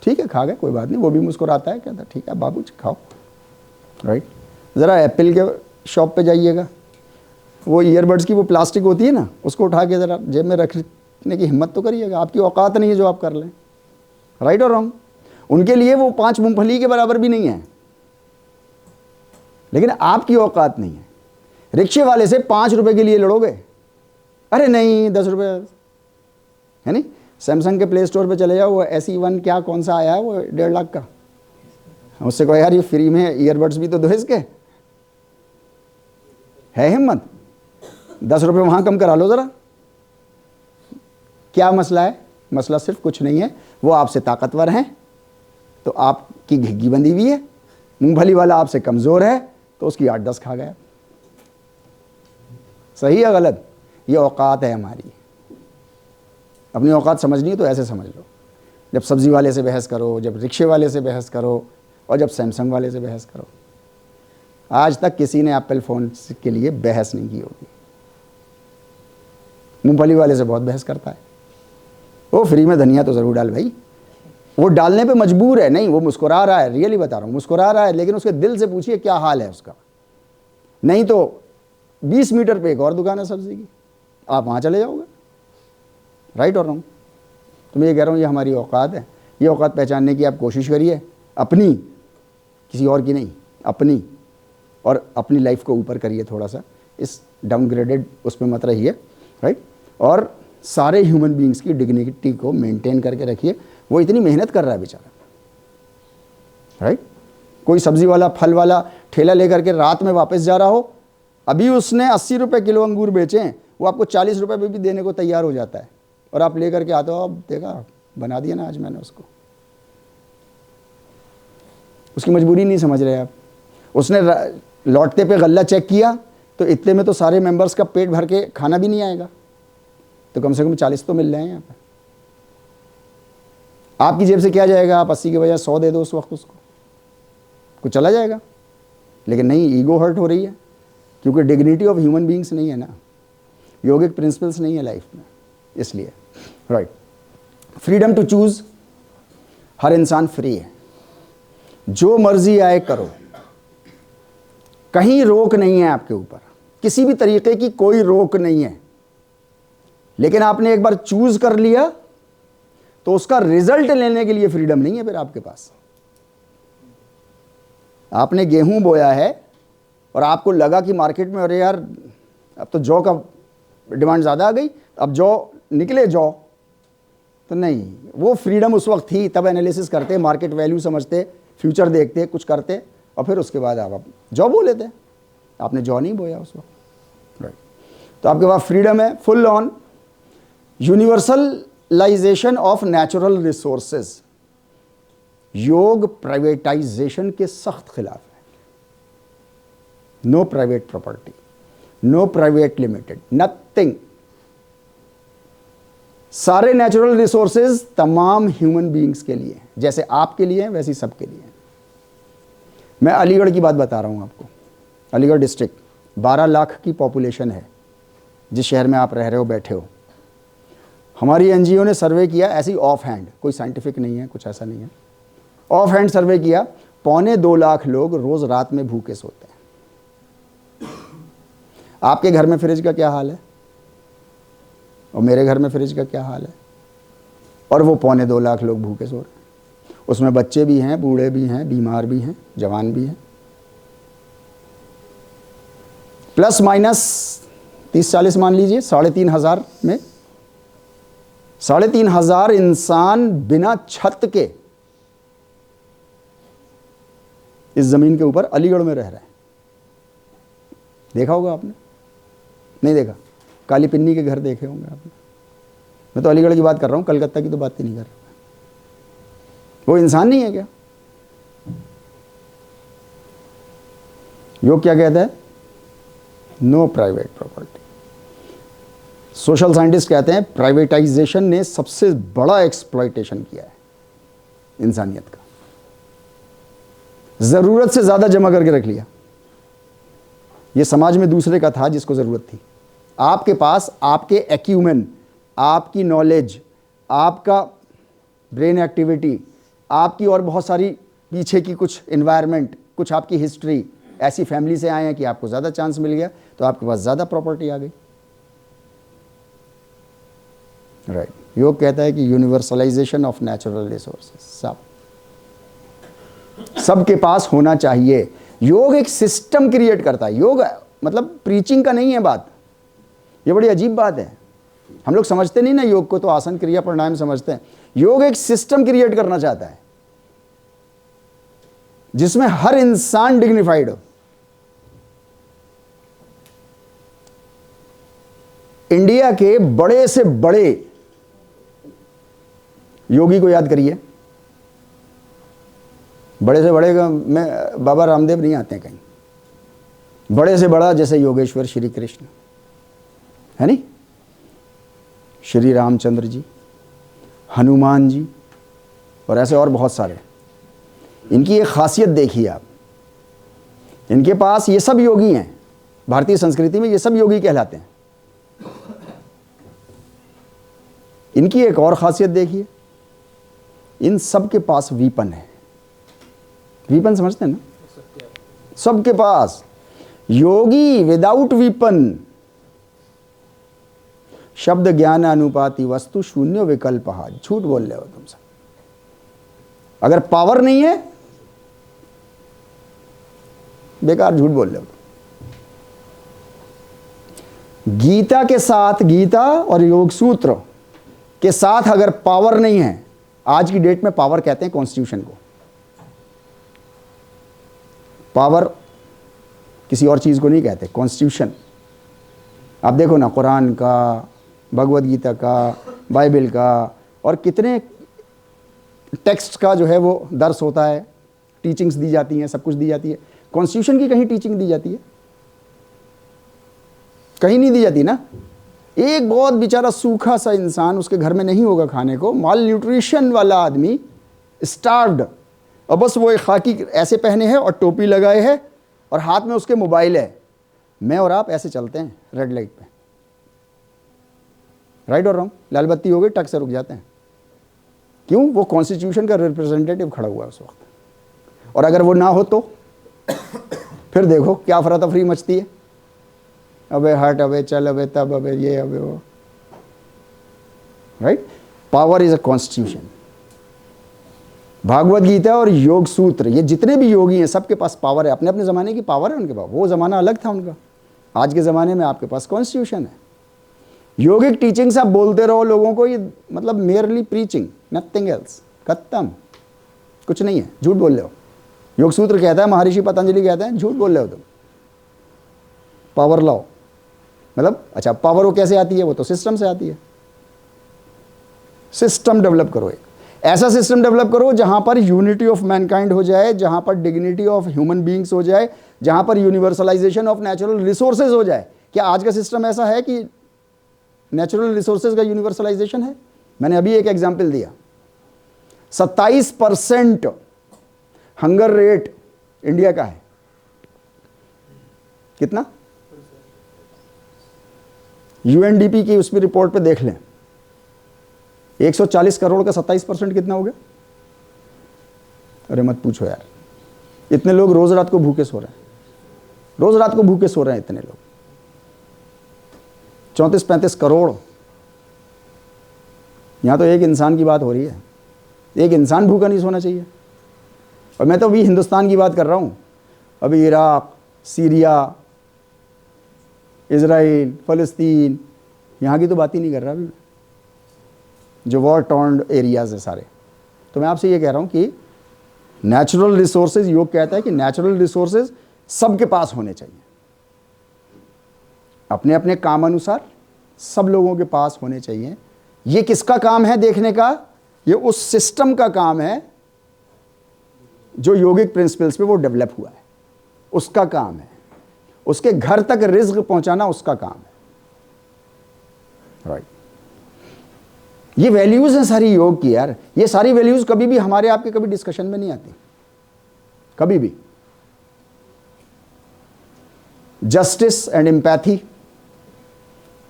ठीक है, खा गए, कोई बात नहीं। वो भी मुस्कुराता है, कहता ठीक है बाबू खाओ, राइट। ज़रा एप्पल के शॉप पे जाइएगा, वो ईयरबड्स की वो प्लास्टिक होती है ना, उसको उठा के ज़रा जेब में रखने की हिम्मत तो करिएगा। आपकी औकात नहीं है जो आप कर लें, राइट और रॉन्ग। उनके लिए वो 5 मूंगफली के बराबर भी नहीं है, लेकिन आपकी औकात नहीं है। रिक्शे वाले से 5 रुपए के लिए लड़ोगे? अरे नहीं 10 रुपये है नहीं। सैमसंग के प्ले स्टोर पे चले जाओ, वो SE1 क्या कौन सा आया है वो 1.5 लाख का, उससे कहो यार ये फ्री में ईयरबड्स भी तो दो इसके, है हिम्मत? 10 रुपये वहाँ कम करा लो ज़रा। क्या मसला है? मसला सिर्फ कुछ नहीं है, वो आपसे ताकतवर हैं तो आपकी घिग्गी बंधी हुई है। मूंगफली वाला आपसे कमज़ोर है तो उसकी 8-10 खा गया। सही है गलत? ये औकात है हमारी। अपनी औकात समझनी है तो ऐसे समझ लो, जब सब्ज़ी वाले से बहस करो, जब रिक्शे वाले से बहस करो, और जब सैमसंग वाले से बहस करो। आज तक किसी ने एप्पल फ़ोन के लिए बहस नहीं की होगी। मूंगफली वाले से बहुत बहस करता है, वो फ्री में धनिया तो ज़रूर डाल भाई। वो डालने पे मजबूर है, नहीं वो मुस्कुरा रहा है, रियली बता रहा हूँ मुस्कुरा रहा है, लेकिन उसके दिल से पूछिए क्या हाल है उसका। नहीं तो 20 मीटर पे एक और दुकान है सब्ज़ी की, आप वहाँ चले जाओगे, राइट और रॉन्ग। तो मैं ये कह रहा हूँ ये हमारी औकात है। ये औकात पहचानने की आप कोशिश करिए, अपनी, किसी और की नहीं, अपनी, और अपनी लाइफ को ऊपर करिए थोड़ा सा, इस डाउनग्रेडेड उस पर मत रहिए, राइट। और सारे ह्यूमन बीइंग्स की डिग्निटी को मेंटेन करके रखिए। वो इतनी मेहनत कर रहा है बेचारा, राइट। कोई सब्जी वाला फल वाला ठेला लेकर के रात में वापस जा रहा हो, अभी उसने 80 रुपये किलो अंगूर बेचे हैं, वो आपको 40 रुपये में भी देने को तैयार हो जाता है, और आप लेकर के आते हो, अब देखा बना दिया ना आज मैंने उसको। उसकी मजबूरी नहीं समझ रहे आप। उसने लौटते पे गल्ला चेक किया तो इतने में तो सारे मेंबर्स का पेट भर के खाना भी नहीं आएगा, तो कम से कम 40 तो मिल रहे हैं यहाँ पर। आपकी जेब से क्या जाएगा? आप 80 के बजाय 100 दे दो उस वक्त, उसको कुछ चला जाएगा। लेकिन नहीं, ईगो हर्ट हो रही है, क्योंकि डिग्निटी ऑफ ह्यूमन बीइंग्स नहीं है ना, योगिक प्रिंसिपल्स नहीं है लाइफ में, इसलिए, राइट। फ्रीडम टू चूज, हर इंसान फ्री है, जो मर्जी आए करो, कहीं रोक नहीं है आपके ऊपर, किसी भी तरीके की कोई रोक नहीं है। लेकिन आपने एक बार चूज कर लिया तो उसका रिजल्ट लेने के लिए फ्रीडम नहीं है फिर आपके पास। आपने गेहूं बोया है और आपको लगा कि मार्केट में अरे यार अब तो जौ का डिमांड ज़्यादा आ गई, अब जौ निकले जौ, तो नहीं, वो फ्रीडम उस वक्त थी, तब एनालिसिस करते, मार्केट वैल्यू समझते, फ्यूचर देखते, कुछ करते, और फिर उसके बाद आप जौ बो लेते। आपने जौ नहीं बोया उस वक्त, राइट। तो आपके पास फ्रीडम है full on. Universalisation of natural resources, योग प्राइवेटाइजेशन के सख्त खिलाफ है। No private property, no private limited, nothing. सारे नेचुरल रिसोर्सेज तमाम ह्यूमन बीइंग्स के लिए हैं, जैसे आपके लिए हैं वैसे सबके लिए हैं। मैं अलीगढ़ की बात बता रहा हूं आपको। अलीगढ़ डिस्ट्रिक्ट 12 लाख की पॉपुलेशन है, जिस शहर में आप रह रहे हो, बैठे हो। हमारी एनजीओ ने सर्वे किया, ऐसी ऑफ हैंड, कोई साइंटिफिक नहीं है, कुछ ऐसा नहीं है, ऑफ हैंड सर्वे किया, 2.25 लाख लोग रोज रात में भूखे सोते हैं। आपके घर में फ्रिज का क्या हाल है, और मेरे घर में फ्रिज का क्या हाल है, और वो 2.25 लाख लोग भूखे सो रहे हैं। उसमें बच्चे भी हैं, बूढ़े भी हैं, बीमार भी हैं, जवान भी हैं, प्लस माइनस 30-40 मान लीजिए। 3,500 में 3,500 इंसान बिना छत के इस जमीन के ऊपर अलीगढ़ में रह रहे हैं। देखा होगा आपने, नहीं देखा? काली पिन्नी के घर देखे होंगे आपने। मैं तो अलीगढ़ की बात कर रहा हूं, कलकत्ता की तो बात ही नहीं कर रहा। वो इंसान नहीं है क्या? योग क्या कहता है? No private property. Social scientist कहते हैं प्राइवेटाइजेशन ने सबसे बड़ा एक्सप्लॉइटेशन किया है इंसानियत का, जरूरत से ज्यादा जमा करके रख लिया। यह समाज में दूसरे का था जिसको जरूरत थी। आपके पास आपके एक्यूमेन, आपकी नॉलेज, आपका ब्रेन एक्टिविटी, आपकी और बहुत सारी पीछे की कुछ एनवायरनमेंट, कुछ आपकी हिस्ट्री, ऐसी फैमिली से आए हैं कि आपको ज़्यादा चांस मिल गया, तो आपके पास ज़्यादा प्रॉपर्टी आ गई। राइट। योग कहता है कि यूनिवर्सलाइजेशन ऑफ नेचुरल रिसोर्सेज सबके पास होना चाहिए। योग एक सिस्टम क्रिएट करता है। योग मतलब प्रीचिंग का नहीं है बात। ये बड़ी अजीब बात है, हम लोग समझते नहीं ना योग को, तो आसन क्रिया प्राणायाम समझते हैं। योग एक सिस्टम क्रिएट करना चाहता है जिसमें हर इंसान डिग्निफाइड हो। इंडिया के बड़े से बड़े योगी को याद करिए। बड़े से बड़े में बाबा रामदेव नहीं आते हैं कहीं। बड़े से बड़ा जैसे योगेश्वर श्री कृष्ण है नहीं, श्री रामचंद्र जी, हनुमान जी, और ऐसे और बहुत सारे। इनकी एक खासियत देखिए आप, इनके पास ये सब योगी हैं। भारतीय संस्कृति में ये सब योगी कहलाते हैं। इनकी एक और खासियत देखिए, इन सब के पास वीपन है। वीपन समझते हैं ना, सबके पास। योगी विदाउट वीपन, शब्द ज्ञान अनुपाति वस्तु शून्य विकल्प। झूठ बोल रहे हो तुम सब। अगर पावर नहीं है, बेकार झूठ बोल रहे हो। गीता के साथ, गीता और योग सूत्र के साथ अगर पावर नहीं है, आज की डेट में पावर कहते हैं कॉन्स्टिट्यूशन को। पावर किसी और चीज को नहीं कहते, कॉन्स्टिट्यूशन। आप देखो ना, कुरान का, भगवद गीता का, बाइबल का, और कितने टेक्स्ट का जो है वो दर्स होता है, टीचिंग्स दी जाती हैं, सब कुछ दी जाती है। कॉन्स्टिट्यूशन की कहीं टीचिंग दी जाती है? कहीं नहीं दी जाती ना। एक बहुत बेचारा सूखा सा इंसान, उसके घर में नहीं होगा खाने को, माल न्यूट्रिशन वाला आदमी, स्टार्व्ड, और बस वो एक खाकी ऐसे पहने हैं और टोपी लगाए है और हाथ में उसके मोबाइल है। मैं और आप ऐसे चलते हैं रेड लाइट पे, राइट और रॉन्ग? लाल बत्ती हो गई, टक से रुक जाते हैं। क्यों? वो कॉन्स्टिट्यूशन का रिप्रेजेंटेटिव खड़ा हुआ है उस वक्त। और अगर वो ना हो तो फिर देखो क्या अफरा तफरी मचती है। अबे हट, अबे चल, अबे तब, अबे ये, अबे वो। Right? Power is a constitution. Bhagavad Gita और योग सूत्र, ये जितने भी योगी हैं सबके पास पावर है। अपने अपने ज़माने की पावर है उनके पास। वो ज़माना अलग था उनका। आज के ज़माने में आपके पास कॉन्स्टिट्यूशन है। योगिक टीचिंग्स आप बोलते रहो लोगों को, ये मतलब मेयरली प्रीचिंग, नथिंग एल्स। खत्म, कुछ नहीं है। झूठ बोल रहे हो। योग सूत्र कहता है, महर्षि पतंजलि कहते हैं, झूठ बोल रहे हो तुम। पावर लाओ मतलब, अच्छा पावर वो कैसे आती है? वो तो सिस्टम से आती है। सिस्टम डेवलप करो, एक ऐसा सिस्टम डेवलप करो जहां पर यूनिटी ऑफ मैनकाइंड हो जाए, जहां पर डिग्निटी ऑफ ह्यूमन बींग्स हो जाए, जहां पर यूनिवर्सलाइजेशन ऑफ नेचुरल रिसोर्सेज हो जाए। क्या आज का सिस्टम ऐसा है कि नेचुरल रिसोर्सेज का यूनिवर्सलाइजेशन है? मैंने अभी एक एग्जांपल दिया, 27% हंगर रेट इंडिया का है। कितना? यूएनडीपी की उसमें रिपोर्ट पे देख लें, 140 करोड़ का 27% कितना हो गया? अरे मत पूछो यार, इतने लोग रोज रात को भूखे सो रहे हैं। रोज रात को भूखे सो रहे हैं इतने लोग, 34-35 करोड़। यहां तो एक इंसान की बात हो रही है। एक इंसान भूखा नहीं सोना चाहिए। और मैं तो अभी हिंदुस्तान की बात कर रहा हूं। अभी इराक, सीरिया, इजराइल, फ़लस्तीन, यहाँ की तो बात ही नहीं कर रहा अभी, जो वॉर टॉर्न्ड एरियाज है सारे। तो मैं आपसे ये कह रहा हूँ कि नेचुरल रिसोर्सेज, योग कहता है कि नेचुरल रिसोर्सेज सबके पास होने चाहिए, अपने अपने काम अनुसार सब लोगों के पास होने चाहिए। ये किसका काम है देखने का? ये उस सिस्टम का काम है जो योगिक प्रिंसिपल्स पे वो डेवलप हुआ है, उसका काम है। उसके घर तक रिज्क पहुंचाना उसका काम है, राइट। ये वैल्यूज हैं सारी योग की यार। ये सारी वैल्यूज कभी भी हमारे आपके कभी डिस्कशन में नहीं आती, कभी भी। जस्टिस एंड एम्पैथी,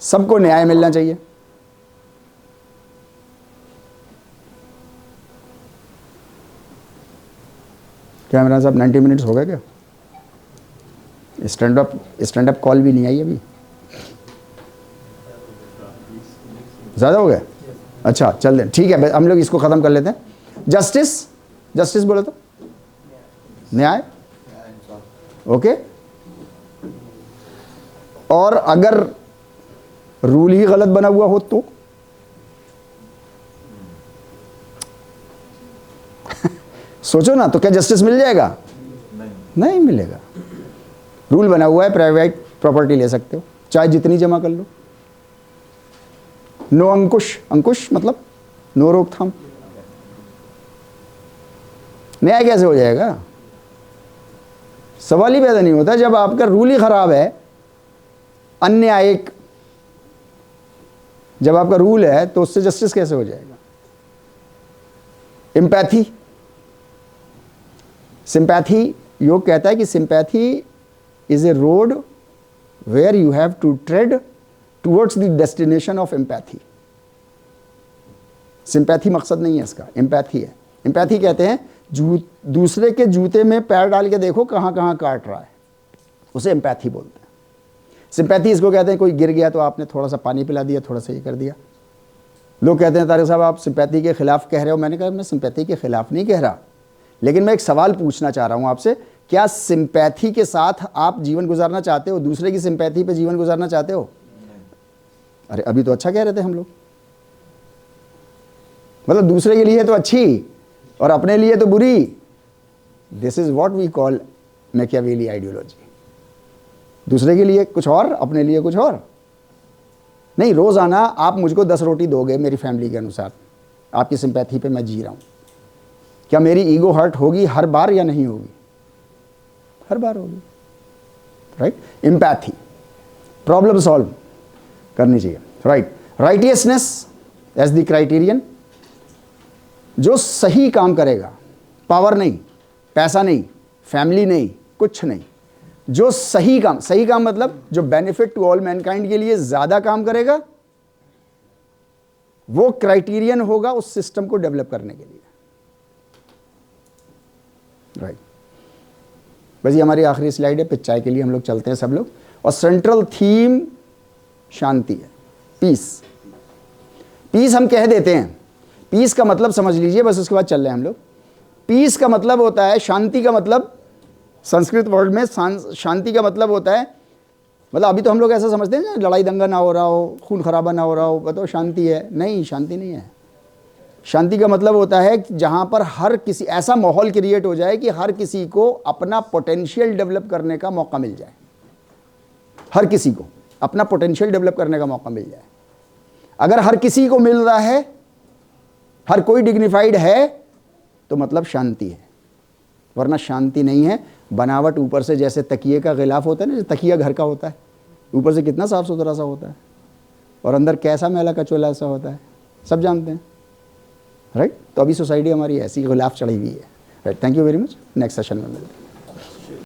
सबको न्याय मिलना चाहिए। कैमरा साहब 90 मिनट्स हो गए क्या? स्टैंड अप कॉल भी नहीं आई अभी, ज़्यादा हो गया? अच्छा चल दें, ठीक है, हम लोग इसको ख़त्म कर लेते हैं। जस्टिस, जस्टिस बोलो तो न्याय, ओके। और अगर रूल ही गलत बना हुआ हो तो सोचो ना, तो क्या जस्टिस मिल जाएगा? नहीं मिलेगा। रूल बना हुआ है, प्राइवेट प्रॉपर्टी ले सकते हो, चाहे जितनी जमा कर लो। नो अंकुश, अंकुश मतलब नो रोकथाम। न्याय कैसे हो जाएगा? सवाल ही पैदा नहीं होता। जब आपका रूल ही खराब है, अन्यायिक, जब आपका रूल है तो उससे जस्टिस कैसे हो जाएगा? एम्पैथी, सिंपैथी, योग कहता है कि sympathy is a road where you have to trade towards the destination of empathy. Sympathy मकसद नहीं है इसका, एम्पैथी है। एम्पैथी कहते हैं दूसरे के जूते में पैर डाल के देखो कहाँ कहाँ काट रहा है, उसे एम्पैथी बोलते हैं। सिंपैथी इसको कहते हैं कोई गिर गया तो आपने थोड़ा सा पानी पिला दिया, थोड़ा सा ये कर दिया। लोग कहते हैं तारिक साहब आप सिंपैथी के खिलाफ कह रहे हो। मैंने कहा मैं सिंपैथी के खिलाफ नहीं कह रहा, लेकिन मैं एक सवाल पूछना चाह रहा हूँ आपसे, क्या सिंपैथी के साथ आप जीवन गुजारना चाहते हो? दूसरे की सिंपैथी पे जीवन गुजारना चाहते हो? अरे अभी तो अच्छा कह रहे थे हम लोग, मतलब दूसरे के लिए तो अच्छी और अपने लिए तो बुरी। This is what we call Machiavelli ideology. दूसरे के लिए कुछ और, अपने लिए कुछ और। नहीं, रोजाना आप मुझको 10 रोटी दोगे मेरी फैमिली के अनुसार, आपकी सिंपैथी पे मैं जी रहा हूं, क्या मेरी ईगो हर्ट होगी हर बार या नहीं होगी? हर बार होगी, राइट। एम्पैथी, प्रॉब्लम सॉल्व करनी चाहिए, right. Righteousness as the criterion, जो सही काम करेगा, पावर नहीं, पैसा नहीं, फैमिली नहीं, कुछ नहीं, जो सही काम मतलब जो बेनिफिट टू ऑल मैनकाइंड के लिए ज्यादा काम करेगा, वो क्राइटेरियन होगा उस सिस्टम को डेवलप करने के लिए, राइट। बस ये हमारी आखिरी स्लाइड है, फिर चाय के लिए हम लोग चलते हैं सब लोग। और सेंट्रल थीम शांति है, पीस। पीस हम कह देते हैं, पीस का मतलब समझ लीजिए, बस उसके बाद चल रहे हैं हम लोग। पीस का मतलब होता है, शांति का मतलब संस्कृत वर्ड में शांति का मतलब होता है, मतलब अभी तो हम लोग ऐसा समझते हैं ना, लड़ाई दंगा ना हो रहा हो, खून खराबा ना हो रहा हो, बताओ शांति है। नहीं, शांति नहीं है। शांति का मतलब होता है कि जहाँ पर हर किसी, ऐसा माहौल क्रिएट हो जाए कि हर किसी को अपना पोटेंशियल डेवलप करने का मौका मिल जाए, हर किसी को अपना पोटेंशियल डेवलप करने का मौका मिल जाए। अगर हर किसी को मिल रहा है, हर कोई डिग्निफाइड है, तो मतलब शांति है, वरना शांति नहीं है। बनावट ऊपर से जैसे तकिए का गिलाफ होता है ना, तकिया घर का होता है, ऊपर से कितना साफ सुथरा सा होता है और अंदर कैसा मैला कचोला सा होता है, सब जानते हैं, राइट। तो अभी सोसाइटी हमारी ऐसी गिलाफ चढ़ी हुई है, right. Thank you very much, next session में मिलते हैं।